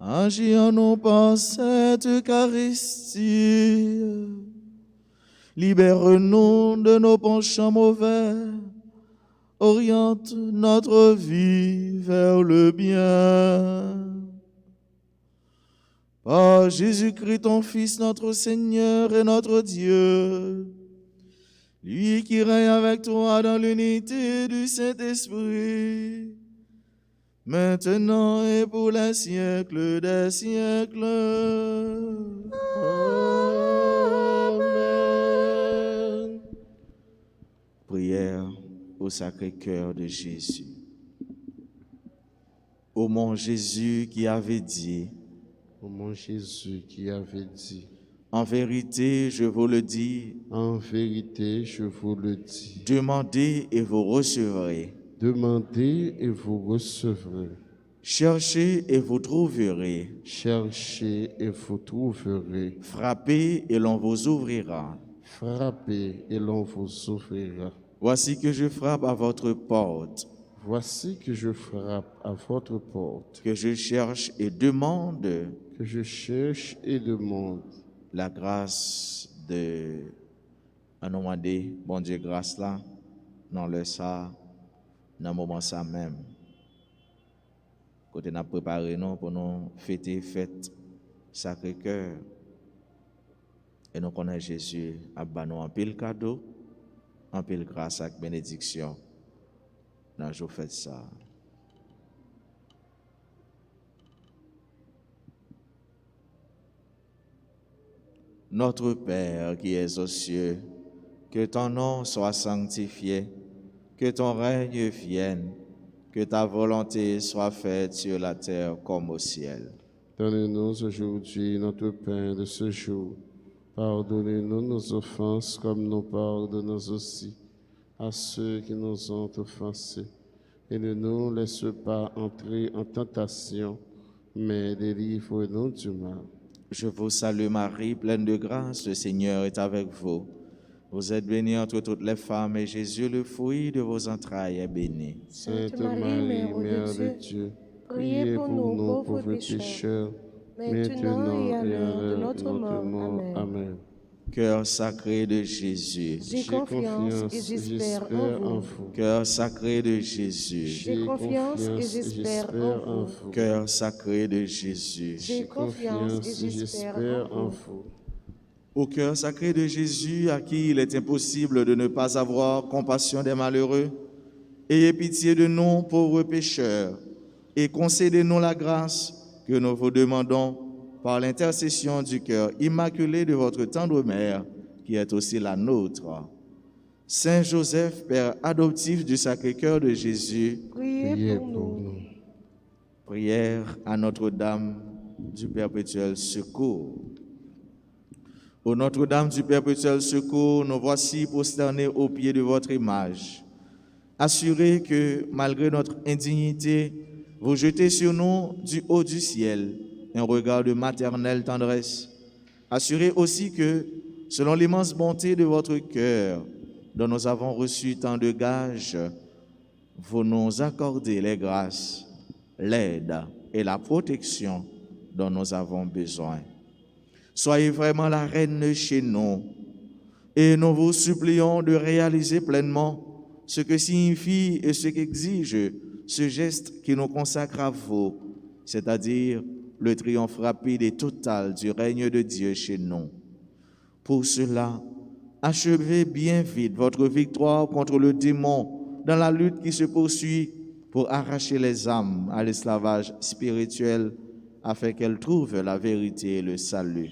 agis en nous par cette Eucharistie. Libère-nous de nos penchants mauvais, oriente notre vie vers le bien. Par Jésus-Christ, ton Fils, notre Seigneur et notre Dieu, lui qui règne avec toi dans l'unité du Saint-Esprit, maintenant et pour les siècles des siècles. Amen. Prière au Sacré-Cœur de Jésus. Ô mon Jésus qui avait dit, Ô mon Jésus qui avait dit, en vérité, je vous le dis, en vérité, je vous le dis, demandez et vous recevrez. demandez et vous recevrez. Cherchez et vous trouverez. Cherchez et vous trouverez. Frappez et l'on vous ouvrira. Frappez et l'on vous ouvrira. Voici que je frappe à votre porte, Voici que je frappe à votre porte, que je cherche et demande que je cherche et demande la grâce de... À nous demander, bon Dieu, grâce là, dans le ça, dans le moment ça même. Côté n'a préparé nous pour nous fêter fête Sacré-Cœur. Et nous connaissons Jésus à nous un pile cadeau, un pile grâce avec bénédiction. Dans le jour fait ça. Notre Père qui es aux cieux, que ton nom soit sanctifié, que ton règne vienne, que ta volonté soit faite sur la terre comme au ciel. Donne-nous aujourd'hui notre pain de ce jour. Pardonnez-nous nos offenses comme nous pardonnons aussi à ceux qui nous ont offensés. Et ne nous laisse pas entrer en tentation, mais délivre-nous du mal. Je vous salue Marie, pleine de grâce, le Seigneur est avec vous. Vous êtes bénie entre toutes les femmes, et Jésus, le fruit de vos entrailles, est béni. Sainte Marie, Mère de Dieu, priez pour nous pauvres pécheurs, maintenant et à l'heure de notre mort. Amen. Cœur sacré de Jésus, J'ai confiance et j'espère en vous. cœur sacré de Jésus, J'ai confiance et j'espère en vous. cœur sacré de Jésus. J'ai confiance et j'espère en vous. Au cœur sacré de Jésus, à qui il est impossible de ne pas avoir compassion des malheureux, ayez pitié de nous, pauvres pécheurs, et concédez-nous la grâce que nous vous demandons par l'intercession du cœur immaculé de votre tendre mère, qui est aussi la nôtre. Saint Joseph, Père adoptif du Sacré-Cœur de Jésus, Priez pour nous. prière à Notre-Dame du Perpétuel Secours. Ô Notre-Dame du Perpétuel Secours, nous voici prosternés aux pieds de votre image. Assurés que, malgré notre indignité, vous jetez sur nous du haut du ciel un regard de maternelle tendresse. Assurés aussi que, selon l'immense bonté de votre cœur, dont nous avons reçu tant de gages, vous nous accordez les grâces, l'aide et la protection dont nous avons besoin. Soyez vraiment la reine chez nous et nous vous supplions de réaliser pleinement ce que signifie et ce qu'exige ce geste qui nous consacre à vous, c'est-à-dire le triomphe rapide et total du règne de Dieu chez nous. Pour cela, achevez bien vite votre victoire contre le démon dans la lutte qui se poursuit pour arracher les âmes à l'esclavage spirituel afin qu'elles trouvent la vérité et le salut.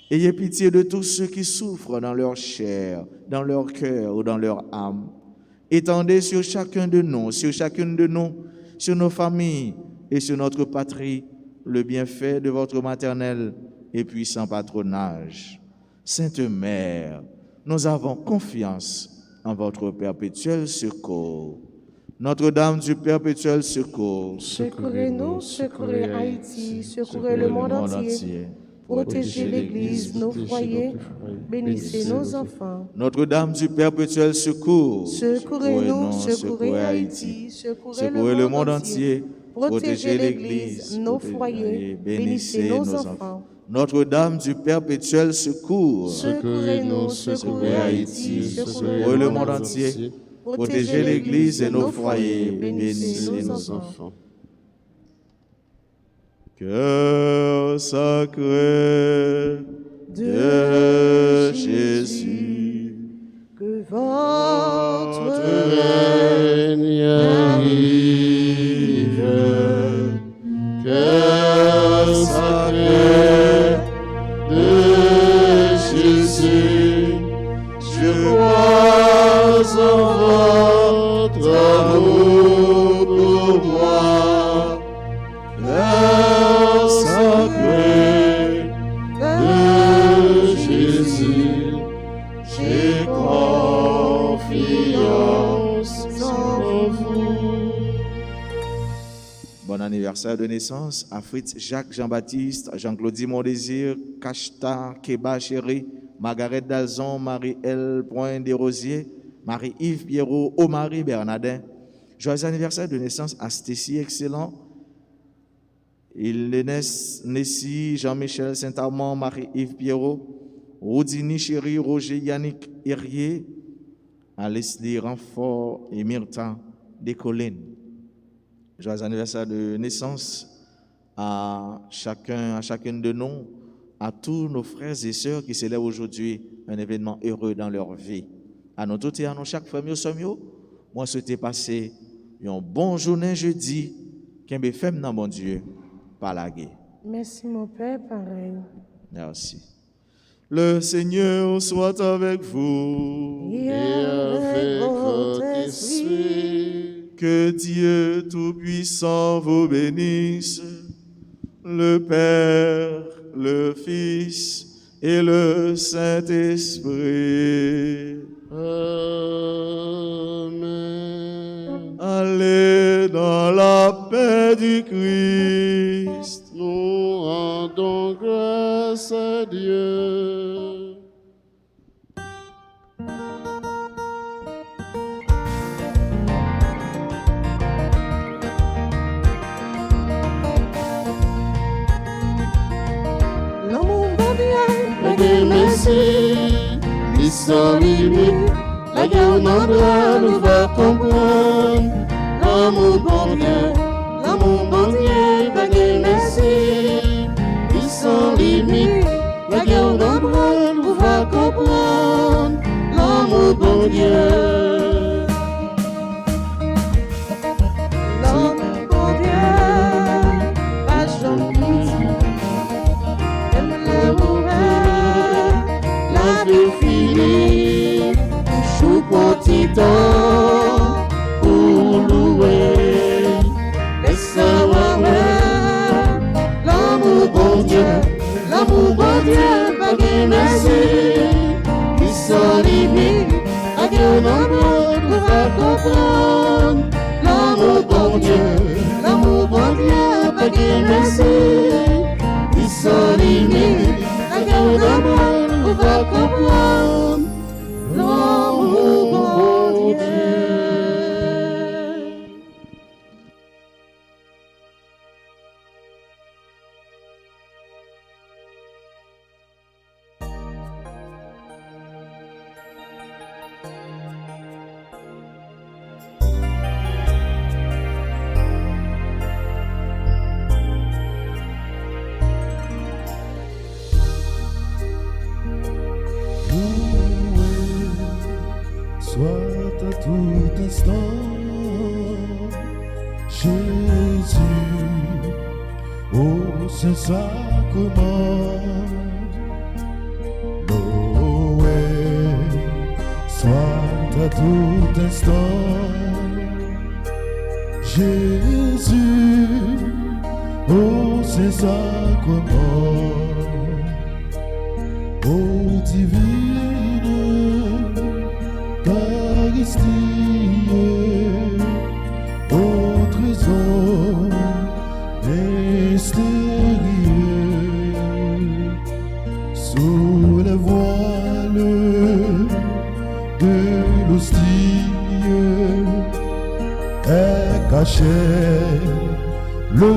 Ayez pitié de tous ceux qui souffrent dans leur chair, dans leur cœur ou dans leur âme. Étendez sur chacun de nous, sur chacune de nous, sur nos familles et sur notre patrie, le bienfait de votre maternel et puissant patronage. Sainte Mère, nous avons confiance en votre perpétuel secours. Notre-Dame du perpétuel secours, Secourez-nous, secourez Haïti, secourez le monde entier. Protégez l'Église, nos foyers, bénissez nos enfants. Notre-Dame du perpétuel secours, Secourez-nous, secourez Haïti, secourez le monde entier. Protégez l'Église, nos foyers, bénissez nos enfants. Notre-Dame du perpétuel secours, Secourez-nous, secourez Haïti, secourez le monde entier. Protégez l'Église et nos foyers, bénissez nos enfants. Cœur sacré de Jésus, que votre règne arrive. Cœur sacré de Jésus, je crois en votre amour pour moi. Cœur sacré de Jésus, j'ai confiance en vous. Bon anniversaire de naissance à Fritz Jacques Jean-Baptiste, Jean-Claudie Mondésir, Kachta Keba Chéri, Margaret Dalzon, Marie-Èle Point Desrosiers, Marie-Yves Pierrot, Omari Bernardin. Joyeux anniversaire de naissance à Stécie Excellent. Il naissent Nessie, Jean-Michel Saint-Armand, Marie-Yves Pierrot, Rodini Chéri, Roger Yannick Herrier, à Leslie Renfort et Myrta Descollines. Joyeux anniversaire de naissance à chacune de nous, à tous nos frères et sœurs qui célèbrent aujourd'hui un événement heureux dans leur vie. À nous tous et à nous, chaque famille, moi, je souhaite passer une bonne journée jeudi, qu'un beffem dans mon Dieu, par la guerre. Merci, mon Père, pareil. Merci. Le Seigneur soit avec vous. Et avec votre esprit. Que Dieu Tout-Puissant vous bénisse, le Père, le Fils et le Saint-Esprit. Amen. Allez dans la paix du Christ. Nous rendons grâce à Dieu. L'amour de Dieu, La guerre merci, il sans limite. La guerre n'endra nous va comprendre. L'amour bon Dieu, la guerre merci, il sans limite. La guerre n'endra nous va comprendre. L'amour bon Dieu. l'amour de Dieu, pas jamais. Aime le mauvais, La vie finie, chou petit temps pour louer. Laisse-moi l'amour bon Dieu, pas de merci, qui sans limite, à Dieu non nous va comprendre. L'amour bon Dieu, pas de merci, qui sans limite, à Dieu non nous va comprendre. L'amour bon Dieu. Soit à tout instant, Jésus, au Saint-Sacrement, loué, soit à tout instant, Jésus, au Saint-Sacrement, ô divine Eucharistie, au trésor mystérieux, sous les voiles de l'hostie est caché le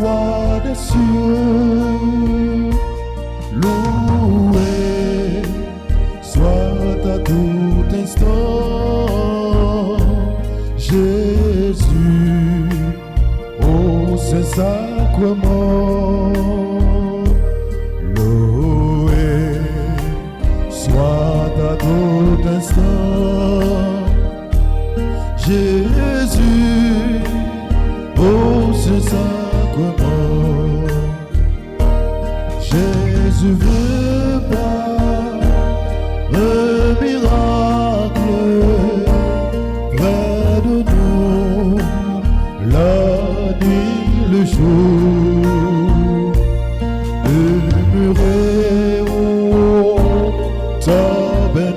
roi des cieux. Loué soit à tout instant Jésus au Saint-Sacrement. Loué soit à tout instant Jésus au Saint-Sacrement. Jésus veut pas un miracle près de nous, la nuit, le jour, demeurer au tabernacle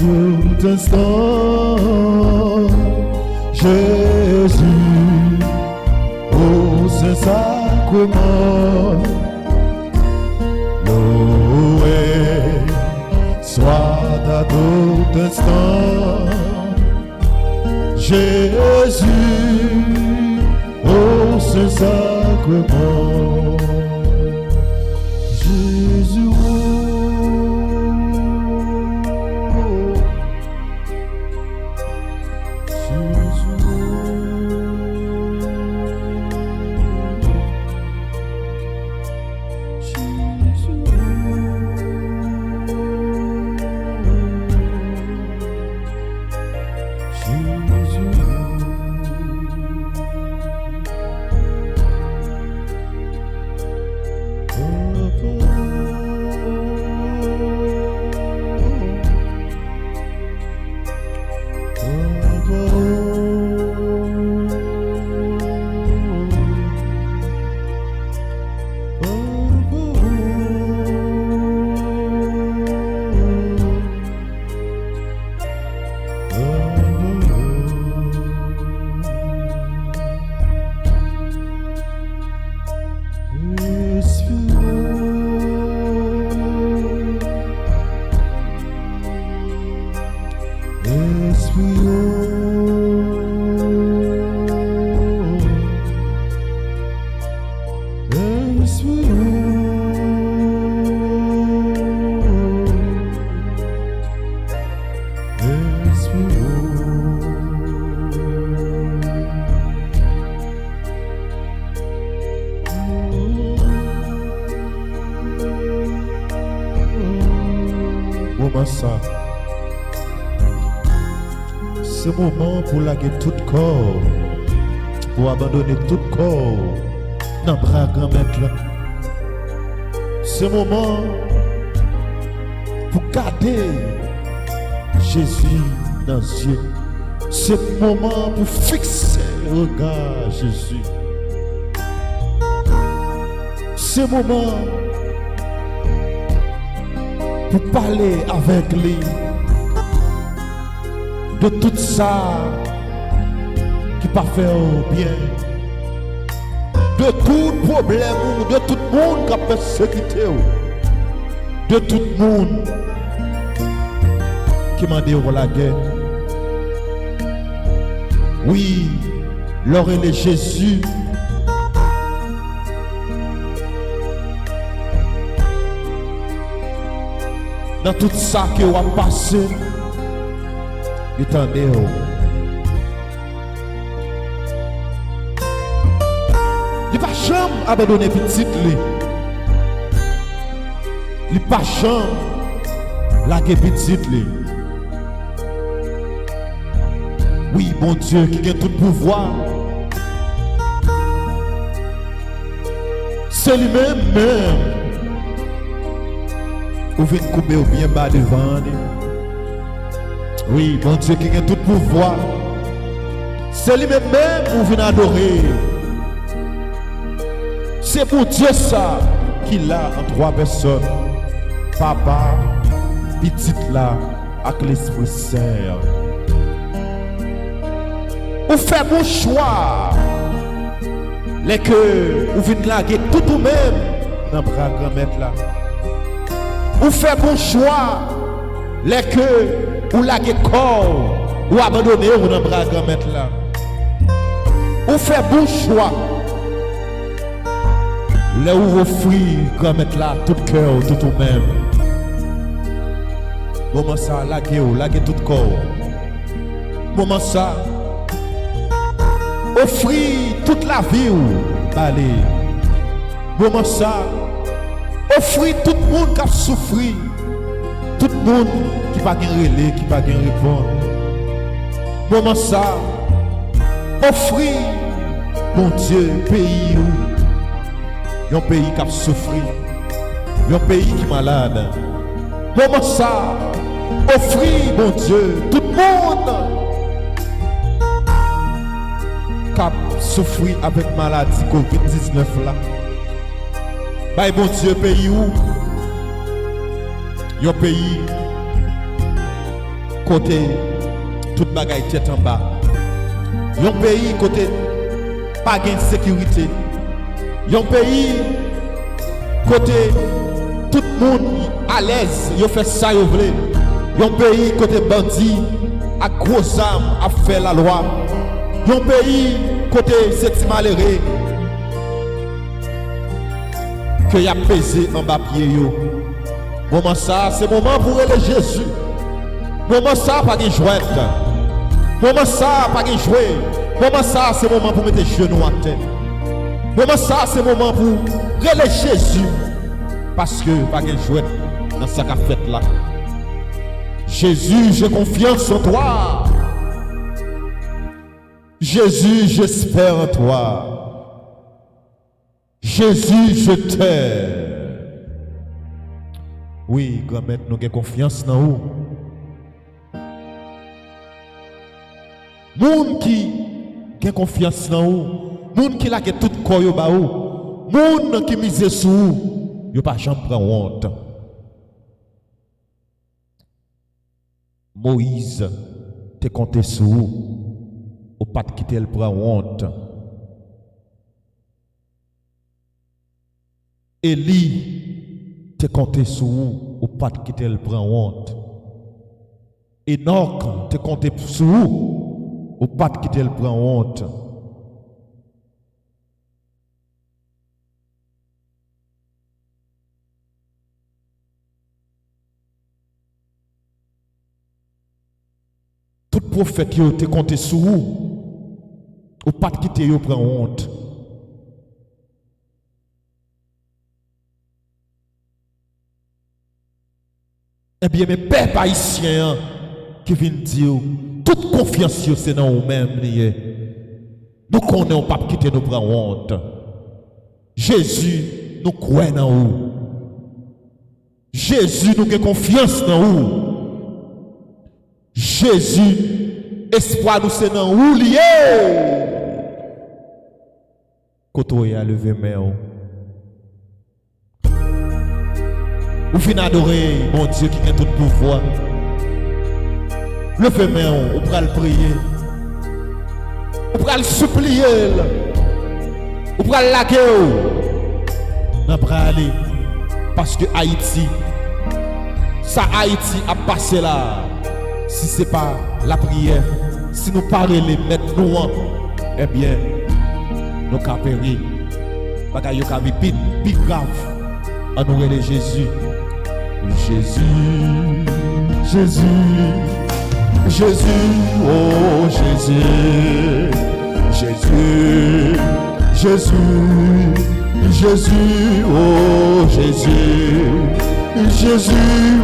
tout instant, Jésus, au Saint-Sacrement, loué soit à tout instant, Jésus, au Saint-Sacrement, Jésus. Ce moment pour laguer tout corps, pour abandonner tout corps dans le bras grand-maître. Ce moment pour garder Jésus dans les yeux. Ce moment pour fixer le regard Jésus. Ce moment pour parler avec lui de tout ça qui pas fait au bien, de tout problème, de tout le monde qui a persécuté, de tout le monde qui m'a dit la guerre. Oui, l'oreille de Jésus. Dans tout ça que vous avez passé, attendez. Il n'a pas jamais abandonné petit. Il n'a pas jamais lagué petit. Oui, bon Dieu qui a tout pouvoir. C'est lui-même même. Vous venez couper au bien bas devant. Oui, bon Dieu qui a tout pouvoir. C'est lui-même même vous venez adorer. C'est pour Dieu ça qu'il a en trois personnes. Papa, petite là, avec l'Esprit Saint. Vous faites bon choix. Les que vous venez laguer tout ou même dans le bras grand-mère là. Vous faites bon choix, les que vous laguez corps, ou abandonnez ou dans le bras grand-mère là. Vous faites bon choix, les où vous offrez grand-mère là, tout cœur, tout ou même. Moment ça, laguez tout corps. Moment ça, offrez toute la vie, allez. Moment ça, offrir tout le monde qui a souffert, tout le monde qui n'a pas de relais, qui n'a pas de réponse. Moment ça, offrir, mon Dieu, pays où, un pays qui a souffert, un pays qui est malade. Moment ça, offrir, mon Dieu, tout le monde qui a souffert avec maladie COVID-19 là. Bah, bon Dieu, pays où? Un pays côté toute bagaille tête en bas. Un pays côté pas de sécurité. Un pays côté tout le monde à l'aise, yo fait ça yo vle. Un pays côté bandit à gros armes à faire la loi. Un pays côté c'est malheureux que y a pesé en bas pied yo. Moment ça, c'est moment pour aller Jésus. Moment ça, pas de jouette. Moment ça, pas de jouer. Moment ça, c'est moment pour mettre les genoux à terre. Moment ça, c'est moment pour aller Jésus. Parce que pas de jouette dans sa fête là. Jésus, j'ai confiance en toi. Jésus, j'espère en toi. Jésus, je t'aime. Oui, grand-mère, nous avons confiance dans vous. Moun qui a confiance dans vous, moun qui a tout corps au bas, moun qui mise sur vous, yo pas jamais prendre honte. Moïse te compté sur vous, ou pas de quitter le prendre honte. Élie te compté sur vous, ou pas de quitter le prendre honte. Enoch te compté sur vous, ou pas de quitter le prendre honte. Tout prophète yo te compté sur vous, ou pas de quitter yo prendre honte. Eh bien, mes pères haïtiens qui viennent dire, toute confiance c'est dans nous-mêmes. Nous connaissons pas quitter nous prendre honte. Jésus, nous croyons dans vous. Jésus, nous avons confiance dans vous. Jésus, espoir nous c'est dans vous lié. Quand on a levé main. Ou fin adorer mon Dieu qui a tout pouvoir. Levez main, ou pral prier. Ou pral supplier. Ou pral laguer. N'a pral aller. Parce que Haïti, ça Haïti a passé là. Si ce n'est pas la prière, si nous parlons les mettre nous, eh bien, nous avons péri. Parce que nous avons plus grave à nous aider Jésus. Jésus, Jésus, Jésus, oh Jésus, Jésus, Jésus, Jésus, oh Jésus, Jésus,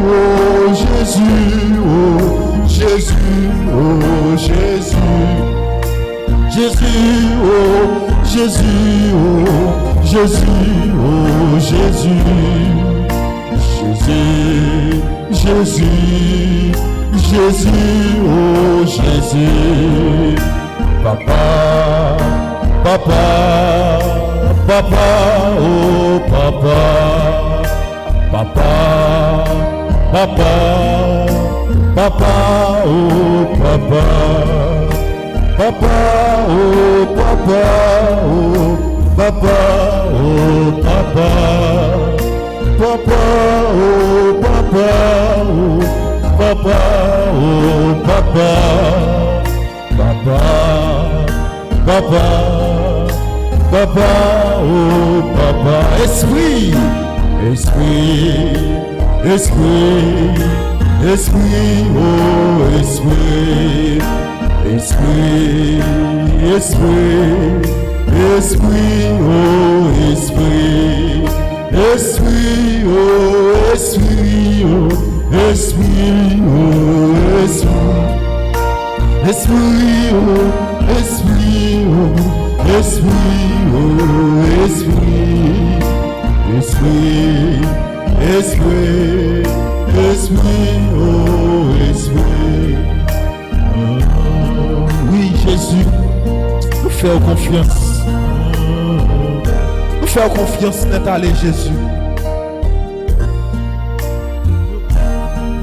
oh Jésus, oh Jésus, oh Jésus, Jésus, oh Jésus, oh Jésus, oh Jésus. Jésus, Jésus, Jésus, oh Jésus, Papa, Papa, Papa, oh Papa, Papa, Papa, Papa, oh Papa, Papa, oh Papa, oh Papa, oh Papa. Papa, oh papa, oh papa, oh papa, papa, papa, papa, oh papa. Esprit, esprit, esprit, esprit, oh esprit, esprit, esprit, esprit, oh esprit. Esprit, oh, esprit, oh, esprit, oh, esprit, esprit, oh, esprit, oh, esprit, oh, esprit, esprit, esprit, esprit, oh, esprit. Oui, Jésus, nous faisons confiance. Faire confiance n'est allé Jésus.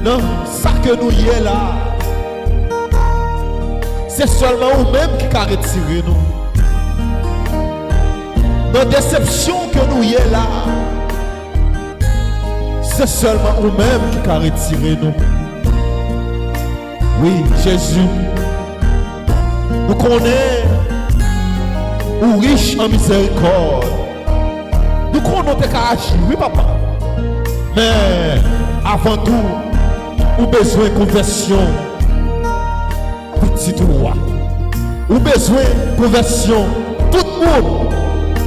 Non, ça que nous y est là, c'est seulement vous-même qui a retiré nous. Dans la déception que nous y est là, c'est seulement vous-même qui a retiré nous. Oui, Jésus, nous connaissons, ou riche en miséricorde. Nous connaissons tes agir, oui papa. Mais avant tout, nous avons besoin de conversion. Petit roi. Nous avons besoin de conversion. Tout le monde.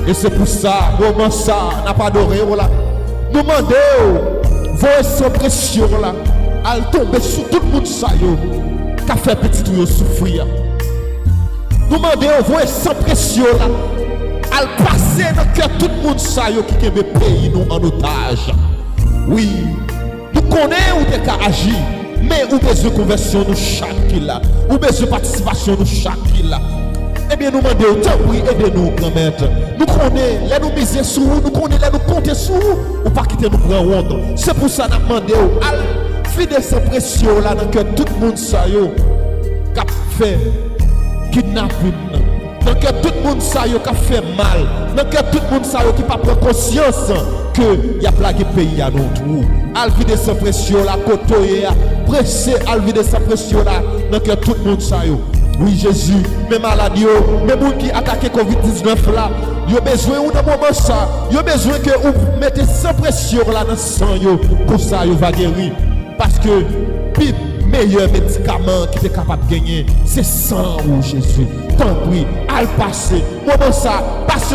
Et c'est pour ça, comment ça, n'a pas adoré. Nous demandons, vos sans pression là, à tomber sur tout le monde ça qui a fait petit roi souffrir. Nous demandons, vos sans pression là, à passer dans le cœur tout le monde ça qui aime le pays nous en otage. Oui, nous connaissons où tu as agi, mais où besoin de conversion nous chaque là, où besoin de participation nous chaque là. Eh bien, nous demandons, tant pis, aidez-nous, grand-mère. Nous connaissons, là nous miser sur vous, nous connaissons, là nous compter sur vous, ou pas quitter nous prendre honte. C'est pour ça que nous demandons, à fider cette pression là, dans le cœur tout le monde ça qui a fait kidnapping. Dans le cœur tout le monde ça qui a fait mal. Dans le cœur tout le monde ça qui n'a pas pris conscience que y a plagué pays à nous tout. Al vider cette pression là, côté pressé, al vider cette pression là, dans le cœur tout le monde ça. Oui Jésus, mes maladies, mes gens qui attaquent Covid-19 là, ils ont besoin d'un moment ça, ils ont besoin que vous mettez sans pression là dans le sang, pour ça ils vont guérir. Parce que le meilleur médicament qui est capable de gagner, c'est sang ou Jésus. Tant pis, à le passer. Moment ça, passez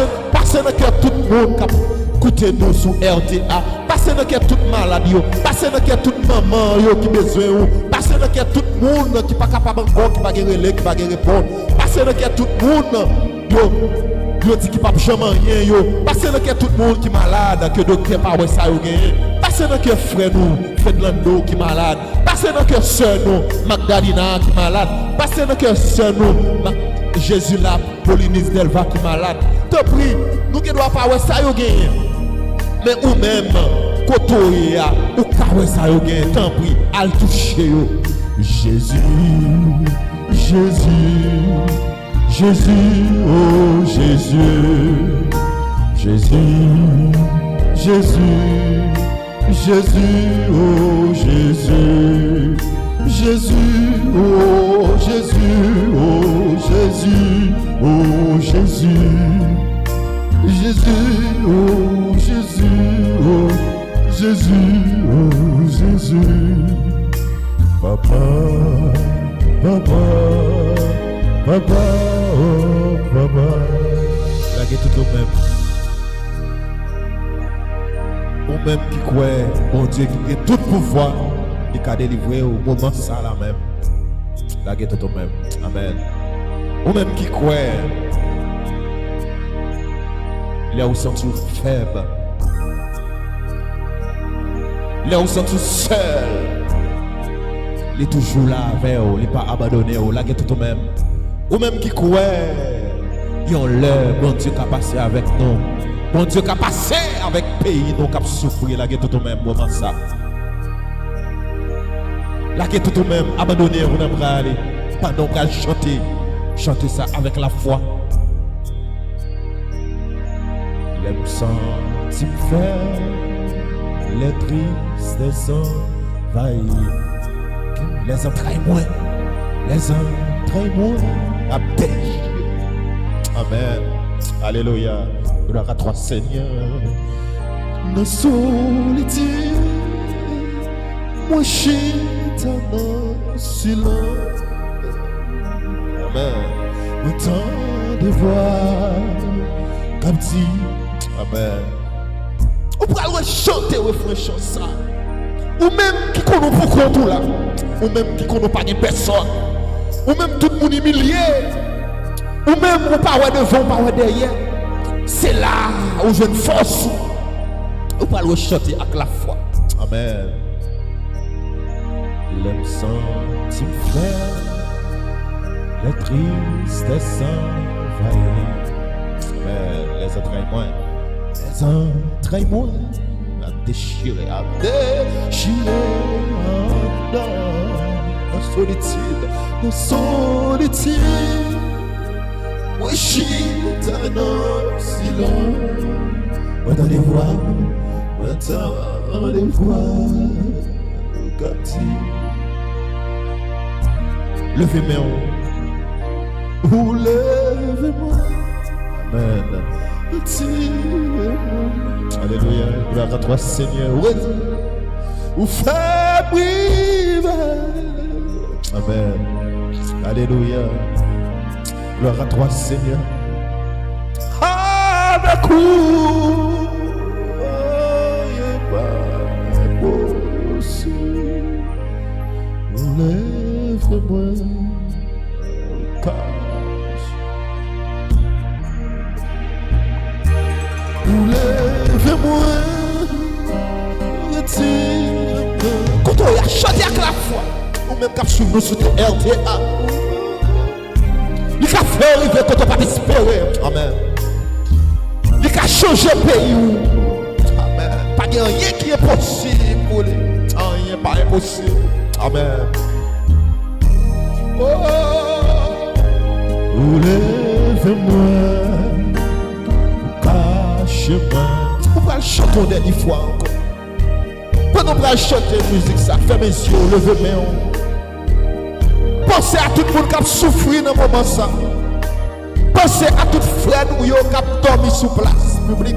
dans le cœur tout le monde qui écoutez nous sur RTA. Passez dans le cœur toute maladie, passez dans le cœur toute maman qui a besoin, passez dans le cœur tout le monde qui n'est pas capable encore, qui va guérir, qui va répondre. Passez dans le cœur tout le monde yo dit qui pas jamais rien, passez dans le cœur tout le monde qui est malade, que docteur pas ouais ça yo gagné. Passez dans le cœur frère nous, Ferdinando qui est malade. Passez dans le cœur sœur nous, Magdalena qui est malade. Passez dans le cœur sœur nous, Jésus là, Paulinus Delva qui est malade. Tant pis, nous qui doit pas ouais ça yo gagné. Mais ou même, côté ou carré ça yo gagné, tant pis, al toucher yo. Jésus, Jésus, Jésus, oh Jésus, Jésus, Jésus, Jésus, oh Jésus, Jésus, oh Jésus, oh Jésus, oh Jésus, Jésus, oh Jésus, oh Jésus, oh Jésus, Papa, Papa. Papa, oh papa, la guette tout même. Ou même qui croit, mon Dieu qui a tout pouvoir, il a délivré au moment ça là même. La guette tout même. Amen. Ou même qui croit, il a senti faible. Il a senti seul. Il est toujours là avec vous, il n'est pas abandonné, la guette tout même. Ou même qui croit, ils ont l'heure, bon Dieu qui a passé avec nous. Bon Dieu qui a passé avec le pays, nous qui a souffert, la guette tout même, moment ça. La guette tout même, abandonné, on aimerait aller. Pendant qu'on chanter, chanter ça avec la foi. Les sentiments faire, les tristesses envahir. Les entrailles moins, les entrailles moins. Amen. Alléluia. Gloire à toi, Seigneur. Nos solitude, moi chita dans silence. Amen. Autant de voix, comme dit. Amen. On pourra chanter au refrain ça. Ou même qui connaît pour compte là. Ou même qui connaît pas de personne. Ou même tout le monde humilié. Ou même on parle devant, on parle derrière. C'est là où j'ai une force. On parle chanter avec la foi. Amen. L'homme sentit faire, les tristesses envahir. Amen. Les entrailles moins. Les entrailles moins. À déchirer en dedans. dans solitude, moi chita dans silence, moi dans les voix, moi dans les voix, levez-moi, ou levez-moi, amen. Alléluia, gloire à toi Seigneur, ou fais briller, amen. Alléluia, gloire à toi Seigneur. Avec vous, lève-moi, cache. Lève-moi, retire-moi. Quand on a chanté avec la foi, ou même quand nous sur RTA, il a fait arriver quand on va espérer. Amen. Il a changé le pays. Amen. Pas de rien qui est possible pour lui. Rien pas impossible. Amen. Oh, lève-moi, cache-moi. On va chanter une dernière fois encore. Pendant qu'on va chanter la musique, ça fait mes yeux, levez-moi. Pensez à tout le monde qui a souffert dans ce moment ça. Pensez à tout frère qui a dormi sous place publique.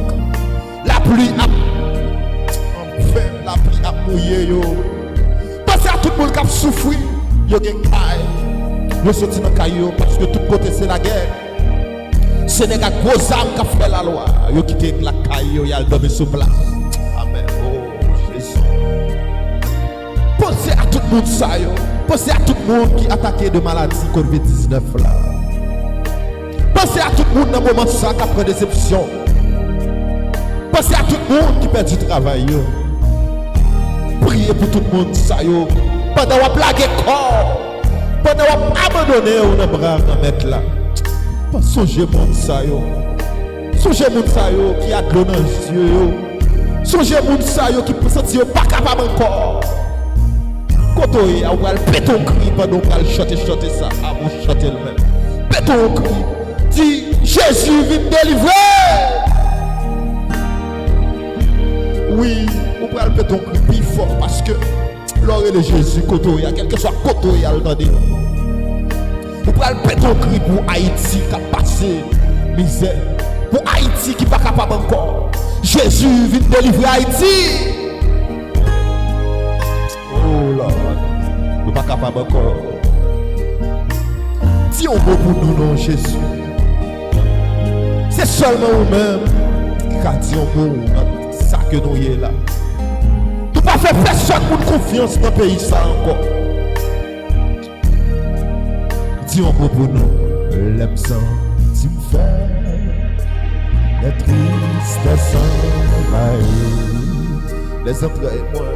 La pluie a enfin, la pluie a mouillé. Pensez à tout le monde qui a souffert. Yo gen kay, yo sorti dans caillou parce que tout côté c'est la guerre. Sénégal gros âme qui fait la loi. Yo quitté la caillou, y a dormi sous place. Amen. Oh Jésus. Pensez à tout le monde ça yo. Pensez à tout le monde qui est attaqué de maladie COVID-19 là. Pensez à tout le monde dans le moment ça qui a pris déception. Pensez à tout le monde qui perd du travail yo. Priez pour tout le monde ça yo. Pendant qu'on blague corps, pendant qu'on abandonne ou dans bras dans mettre là. Pas songez monde ça yo. Songez monde ça yo qui a de l'eau dans les yeux yo. Songez monde ça yo qui peut sentir pas capable encore. Quand on va péter un cri pendant qu'on va chanter ça, à vous chanter le même. Péter un cri. Dis Jésus vient délivrer. Oui, on va péter un cri plus fort parce que l'oreille de Jésus, il y a quelque chose à côté, il y a le temps. Vous pouvez le péter au cri pour Haïti qui a passé misère. Pour Haïti qui n'est pas capable encore. Jésus vient délivrer Haïti. Oh là, nous ne sommes pas capables encore. Dis un mot pour nous, non, Jésus. C'est seulement nous-mêmes qui a dit un mot dans ça que nous y est là. Pas faire personne pour confiance dans le pays ça encore. Dis un mot pour nous. L'absent, tu me fais la tristesse envahie. Les entrailles moi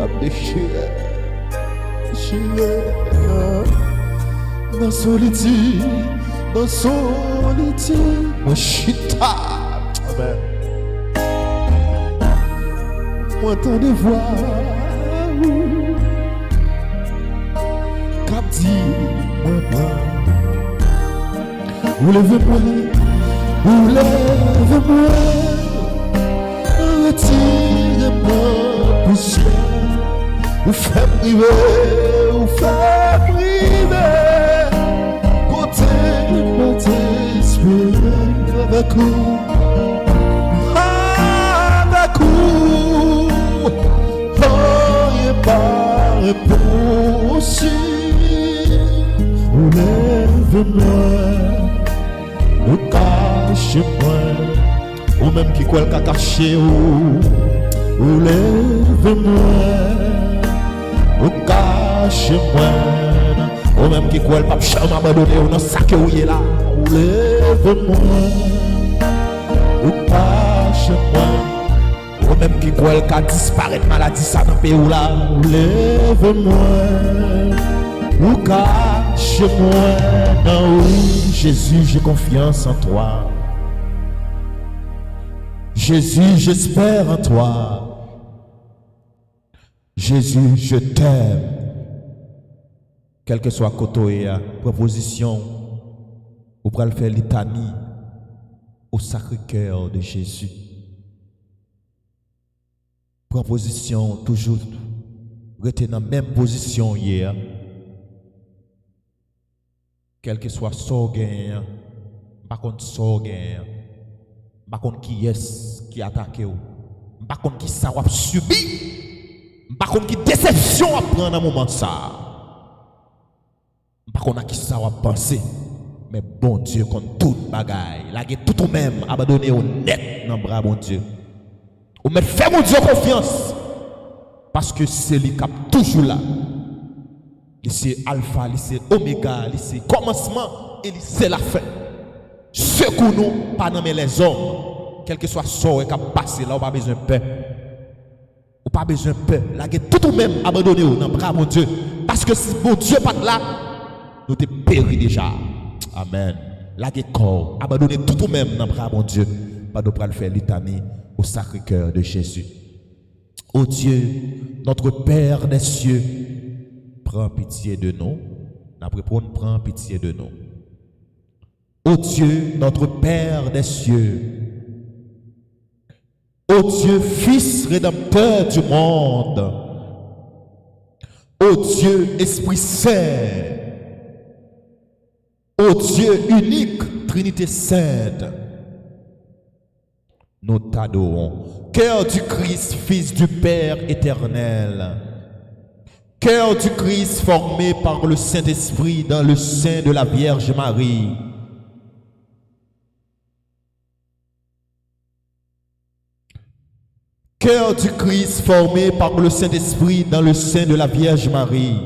à déchirer. Dans solitude, mon chita. Amen. Moi tant de voix cap dit moi ou lève-moi retire-moi poussière ou fais priver côté esprit avec vous pas réponse. Lève-moi, ou cache-moi, ou même qui quoi le caché ou lève-moi, ou cache-moi, ou même qui quoi le pape cham abandonné ou dans sac où il est là, ou lève-moi, ou cache-moi. Ou même qui croit qu'à disparaître maladie ça dans le pays là. Lève-moi, ou cache-moi. Non, oui, Jésus, j'ai confiance en toi. Jésus, j'espère en toi. Jésus, je t'aime. Quel que soit côté proposition, vous pourrez faire litanie au Sacré-Cœur de Jésus. Proposition toujours rester dans la même position hier. Quel que soit son gain, pas contre son gain, pas contre qui est qui attaque ou, pas contre qui ça va subir, pas contre qui déception à prendre dans moment ça. Pas contre qui ça va penser. Mais bon Dieu, contre toute bagaille, là tout ou même abandonné au net dans le bras bon Dieu. Ou mettre fait mon Dieu confiance. Parce que c'est lui qui est toujours là. C'est alpha, c'est oméga, c'est commencement et c'est la fin. Secours-nous, pas nommer les hommes. Quel que soit sort qui a passé là, on n'a pas besoin de peur. On n'a pas besoin de peur. Là tout ou même abandonné dans le bras mon Dieu. Parce que si mon Dieu n'est pas là, nous t'es péri déjà. Amen. La corps, abandonner tout ou même dans le bras, mon Dieu, pas de le faire litanie au Sacré-Cœur de Jésus. Ô Dieu, notre Père des cieux, prends pitié de nous. Après, prends pitié de nous. Ô Dieu, notre Père des cieux, ô Dieu, Fils rédempteur du monde, ô Dieu, Esprit Saint, ô Dieu unique, Trinité Sainte, nous t'adorons. Cœur du Christ, Fils du Père éternel. Cœur du Christ formé par le Saint-Esprit dans le sein de la Vierge Marie. Cœur du Christ formé par le Saint-Esprit dans le sein de la Vierge Marie.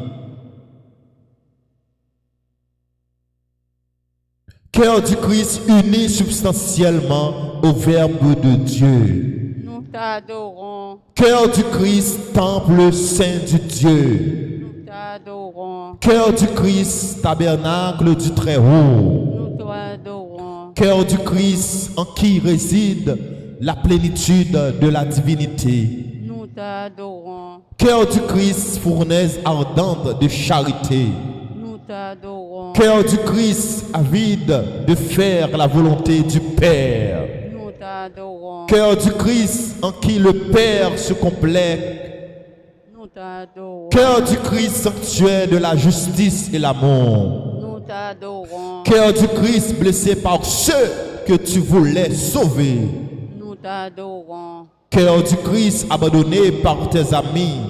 Cœur du Christ uni substantiellement au Verbe de Dieu. Nous t'adorons. Cœur du Christ, temple saint du Dieu. Nous t'adorons. Cœur du Christ, tabernacle du Très-Haut. Nous t'adorons. Cœur du Christ, en qui réside la plénitude de la divinité. Nous t'adorons. Cœur du Christ, fournaise ardente de charité. Nous t'adorons. Cœur du Christ, avide de faire la volonté du Père. Nous t'adorons. Cœur du Christ, en qui le Père se complète. Nous t'adorons. Cœur du Christ, sanctuaire de la justice et l'amour. Nous t'adorons. Cœur du Christ, blessé par ceux que tu voulais sauver. Nous t'adorons. Cœur du Christ, abandonné par tes amis.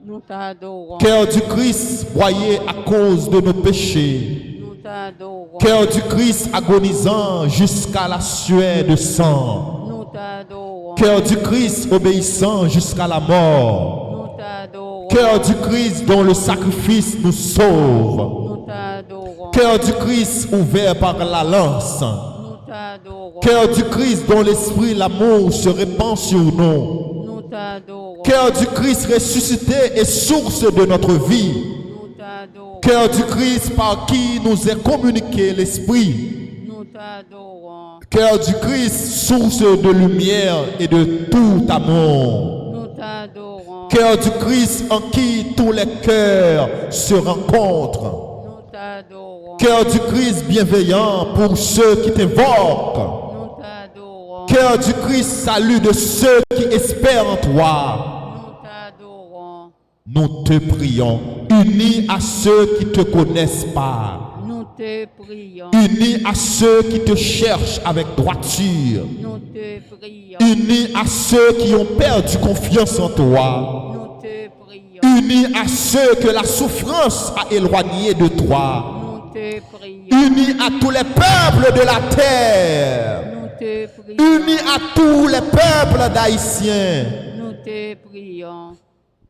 Nous t'adorons. Cœur du Christ, broyé à cause de nos péchés. Nous t'adorons. Cœur du Christ, agonisant jusqu'à la sueur de sang. Nous t'adorons. Cœur du Christ, obéissant jusqu'à la mort. Nous t'adorons. Cœur du Christ, dont le sacrifice nous sauve. Nous t'adorons. Cœur du Christ, ouvert par la lance. Nous t'adorons. Cœur du Christ, dont l'esprit, l'amour se répand sur nous. Nous t'adorons. Cœur du Christ ressuscité et source de notre vie. Nous t'adorons. Cœur du Christ par qui nous est communiqué l'Esprit. Nous t'adorons. Cœur du Christ, source de lumière et de tout amour. Nous t'adorons. Cœur du Christ en qui tous les cœurs se rencontrent. Nous t'adorons. Cœur du Christ bienveillant pour ceux qui t'invoquent. Nous t'adorons. Cœur du Christ, salut de ceux qui espèrent en toi. Nous t'adorons. Nous te prions, unis à ceux qui ne te connaissent pas. Nous te prions. Unis à ceux qui te cherchent avec droiture. Nous te prions. Unis à ceux qui ont perdu confiance en toi. Nous te prions. Unis à ceux que la souffrance a éloignés de toi. Nous te prions. Unis à tous les peuples de la terre. Nous te prions. Unis à tous les peuples d'Haïtiens. Nous te prions.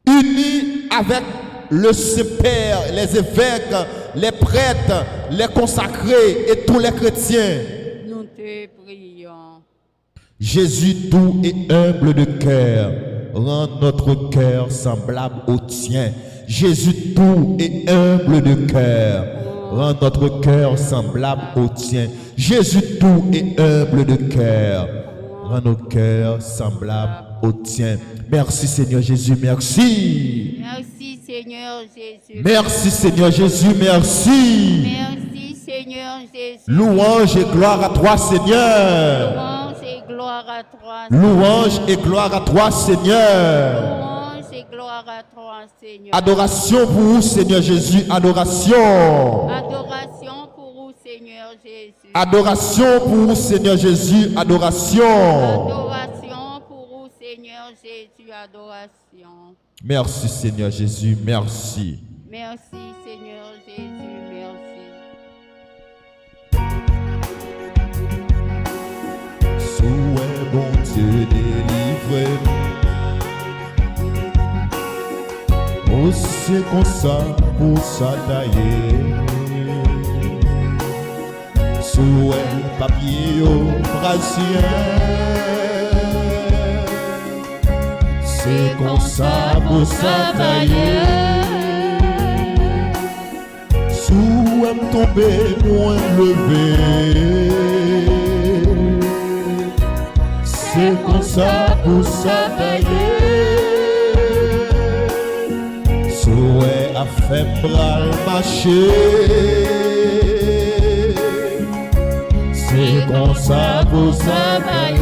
Unis avec le Saint-Père, les évêques, les prêtres, les consacrés et tous les chrétiens. Nous te prions. Jésus doux et humble de cœur, rend notre cœur semblable au tien. Jésus doux et humble de cœur, rend notre cœur semblable au tien. Jésus doux et humble de cœur, rend nos cœurs semblables obtient. Merci Seigneur Jésus, merci. Merci Seigneur Jésus. Merci Seigneur Jésus, merci. Merci Seigneur Jésus. Louange et gloire à toi Seigneur. Louange et gloire à toi. Louange et gloire à toi Seigneur. Louange et gloire à toi Seigneur. Adoration pour vous Seigneur Jésus, adoration. Adoration pour vous Seigneur Jésus. Adoration pour vous Seigneur Jésus, adoration. Adoration pour vous Seigneur Jésus. Adoration. Merci Seigneur Jésus, merci. Merci Seigneur Jésus. Merci. Souhait bon Dieu délivré. Oh c'est comme ça pour ça tailler. Souhait papier au brasier. C'est comme ça pour ça tailler. Souhait me tomber moins levé. C'est comme ça pour ça tailler. Souhait a fait bras marcher. C'est comme ça pour ça tailler.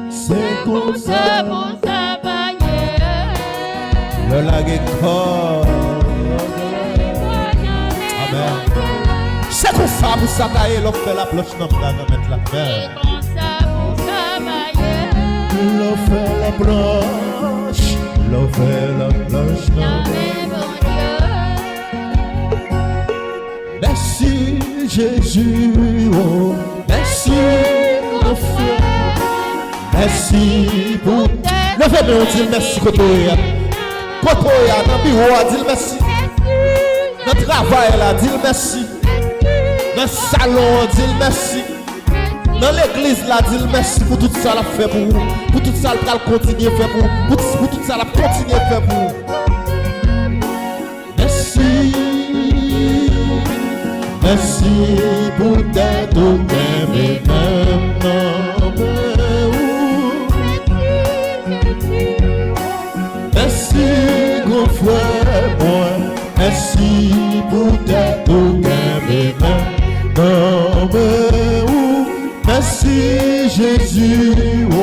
C'est comme ça pour travailler. le lague corps. Amen. C'est comme ça pour ça tailler. L'on fait la planche dans la mettre la C'est mer. comme ça pour travailler. L'on fait la planche. L'on fait la planche dans la Amen, bon Dieu. Merci Jésus, oh, merci mon frère, merci pour. Levez-nous, on dit merci Kotoya. Kotoya, dans le bureau, on dit merci. Dans le travail, on dit merci. Dans le salon, on dit merci. Dans l'église, on dit merci pour tout ça, la fait pour vous. Pour tout ça, la continuer à faire pour vous. Pour tout ça, la continuer à faire pour vous. Merci. Merci pour t'être au même et même merci, grand frère, moi. Merci pour t'être au même et même merci, Jésus, oh.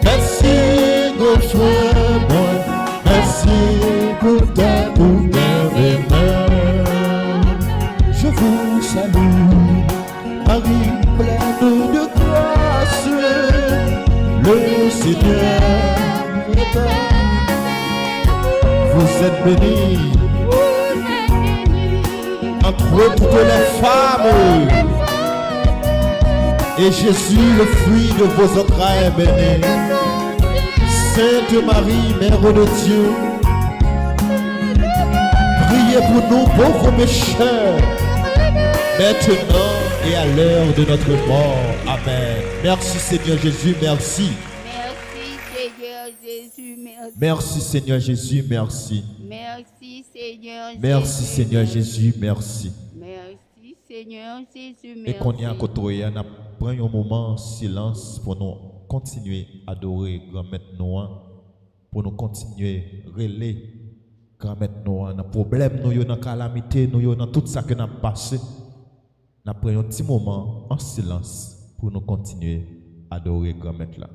Merci, grand frère, moi. Merci pour t'être au même et même. Je vous salue, Marie pleine de grâce, le Seigneur est à vous. Vous êtes bénie entre toutes les femmes, et Jésus, le fruit de vos entrailles, est béni. Sainte Marie, Mère de Dieu, priez pour nous pauvres pécheurs, maintenant et à l'heure de notre mort. Amen. Merci Seigneur Jésus, merci. Merci Seigneur Jésus, merci. Merci Seigneur Jésus, merci. Merci Seigneur Jésus. Merci Seigneur Jésus, merci. Merci Seigneur Jésus, Et merci. qu'on y a côté, on a pris un moment en silence pour nous continuer à adorer grand-mère Noah, pour nous continuer à relayer grand-mère Noah, dans problème, nous dans calamité, nous dans tout ça que nous avons passé. Nous avons pris un petit moment en silence pour nous continuer à adorer grand-mère là.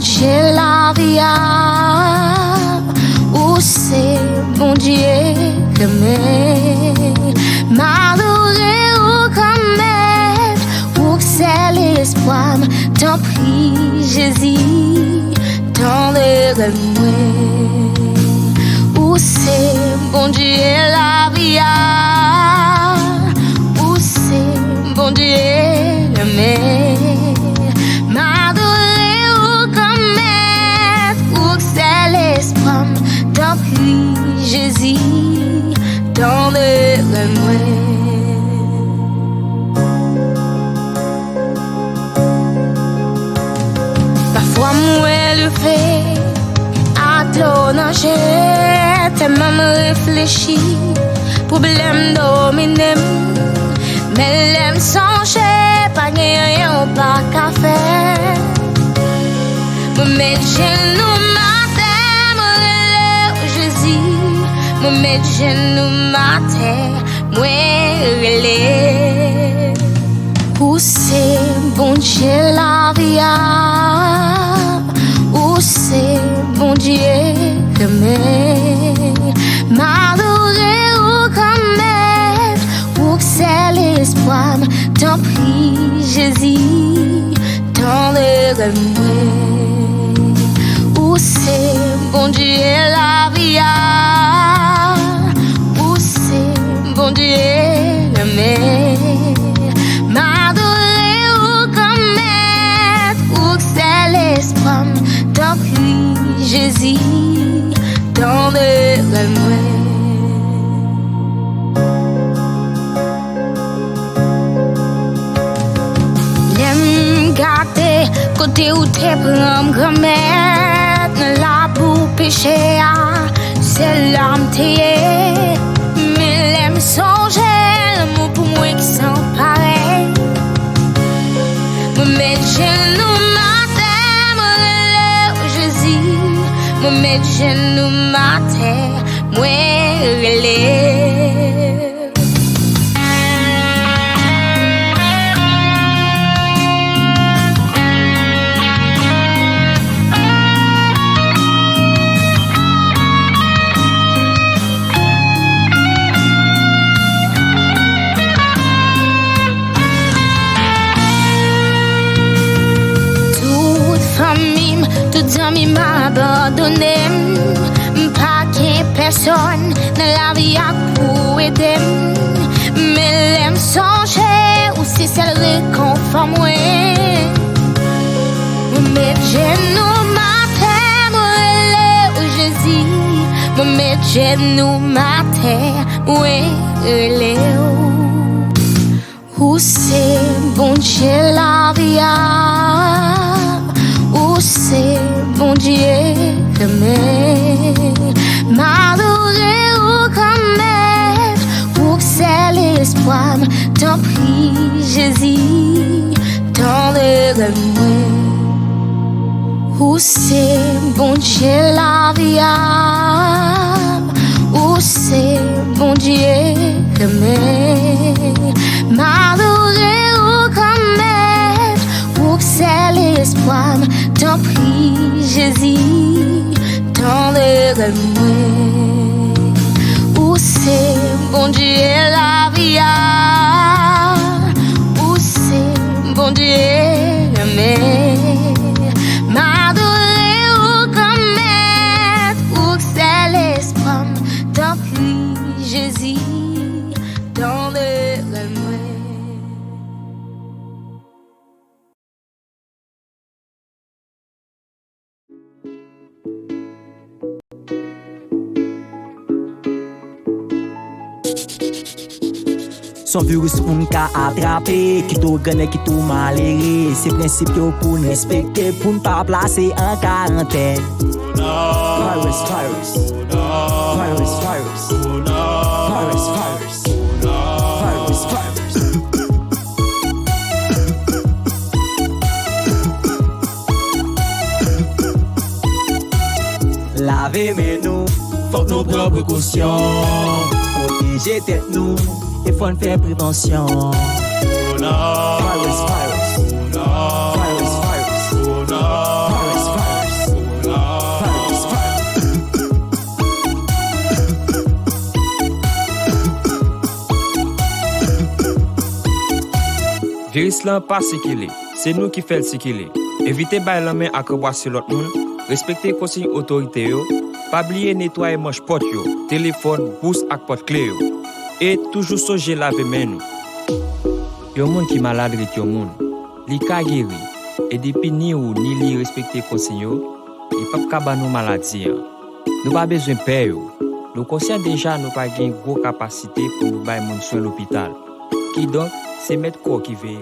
Dieu la vie, où c'est bon Dieu que m'adorer ou comme maître, où c'est l'espoir, t'en prie Jésus, dans le remoué, où c'est bon Dieu la vie, où c'est bon Dieu m'adorer ou comme maître, où c'est l'espoir, t'en prie Jésus, dans le remoué. Parfois moi le fait à ton nager, tellement me réfléchir, problème dominé, mais l'aime changer, pas rien pas qu'à faire. Me mettre genoux ma terre, me relève Jésus, me mettre genoux ma terre, moi relève. Où c'est bon Dieu la vie, où c'est bon Dieu que m'adorer ou comme maître, où c'est l'espoir, t'en prie Jésus, dans le remoué, où c'est bon Dieu la vie, où c'est bon Dieu m'adorer ou comme maître, où c'est l'espoir, t'en prie Jésus, dans le remoué. Côté où t'es prends grand-mère, là pour pécher, c'est l'âme t'es, mais l'aime songer, l'amour pour moi qui sont pareil. Me mettre genoux ma terre, me relève Jésus, me mettre genoux ma terre, moi relève. Amis m'a abandonné, pas qu'il personne dans la vie a pour aider, mais l'aime songer ou si c'est le réconfort moi. Me mettre genoux ma terre, me relève Jésus, me mettre genoux ma terre, oui relève. Où c'est bon Dieu la vie, où c'est bon Dieu que m'adorer ou comme maître, où c'est l'espoir, t'en prie Jésus, dans le remoué, où c'est bon Dieu la vie, où c'est bon Dieu que m'adorer ou comme maître, où c'est l'espoir, t'en prie Jésus, dans le remoué, où c'est bon Dieu la vie, où c'est bon Dieu m'adorer ou comme maître, où c'est l'espoir, t'en prie Jésus, dans le remoué. Son virus pou n'ka atrape, ki tou gane, ki tou malere. Se prinsip yo pou n'respekte, pou n'pa plase en quarantaine. Virus, virus. Virus, virus. Virus, virus. Virus, virus. Lave men nou, fok nou pran prekosyon. Protéger tête nous, et faut faire prévention. Virus, virus. Virus, virus. Virus, virus. Virus là pas ce qu'il est. C'est nous qui faisons ce qu'il est. Évitez bailler la main à crabouasser l'autre monde. Respectez consignes autorité yo. Pas oublier nettoyer manche porte yo. Téléphone, bouche ak porte clé yo. Et toujours songer laver main nous. Yon monde qui malade avec yon monde. Li ka guéri. Et depuis ni ou ni li respecter consignes yo, il pas kaba nous maladie. Nous pas besoin paix yo. Nous conscients déjà nous pas gain gros capacité pour nous bailler moun soin l'hôpital. Qui donc c'est mettre corps qui veille.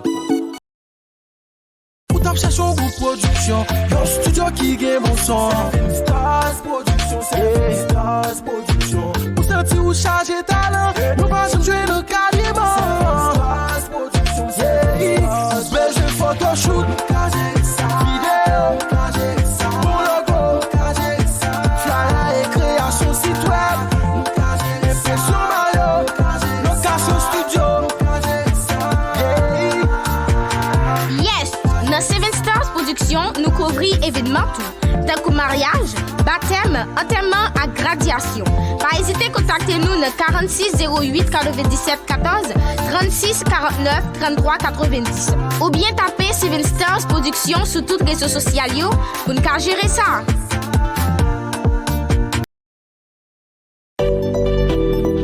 Pour t'ap chercher un groupe production, un studio qui gagne bon son. Stars production, c'est Stars production. Pour sentir ou charger talent, nous pas jouer le carrément. Stars production, c'est Stars. Photoshoot, vidéo, bon logo, flyer et création site web, impression maillot, location studio. Yes, dans 7 Stars Production, nous couvrons événements tout. Tant que mariage, baptême, enterrement à graduation. Pas hésiter à contacter nous dans 46 08 97 14 36 49 33 90 ou bien taper 7 Stars Production sur toutes les réseaux sociaux pour nous gérer ça.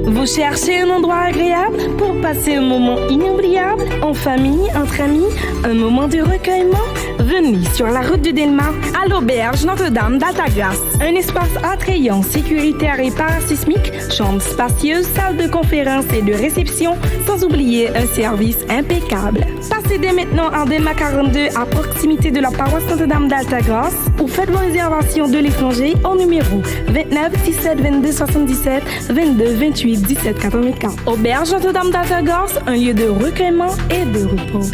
Vous cherchez un endroit agréable pour passer un moment inoubliable en famille, entre amis, un moment de recueillement? Venez sur la route de Delmar à l'auberge Notre-Dame d'Altagrace. Un espace attrayant, sécuritaire et parasismique, chambre spacieuse, salle de conférence et de réception, sans oublier un service impeccable. Passez dès maintenant en Delmar 42 à proximité de la paroisse Notre-Dame d'Altagrace ou faites vos réservations de l'étranger au numéro 29 17 22 77 22 28 17 84. Auberge Notre-Dame d'Altagrace, un lieu de recueillement et de repos.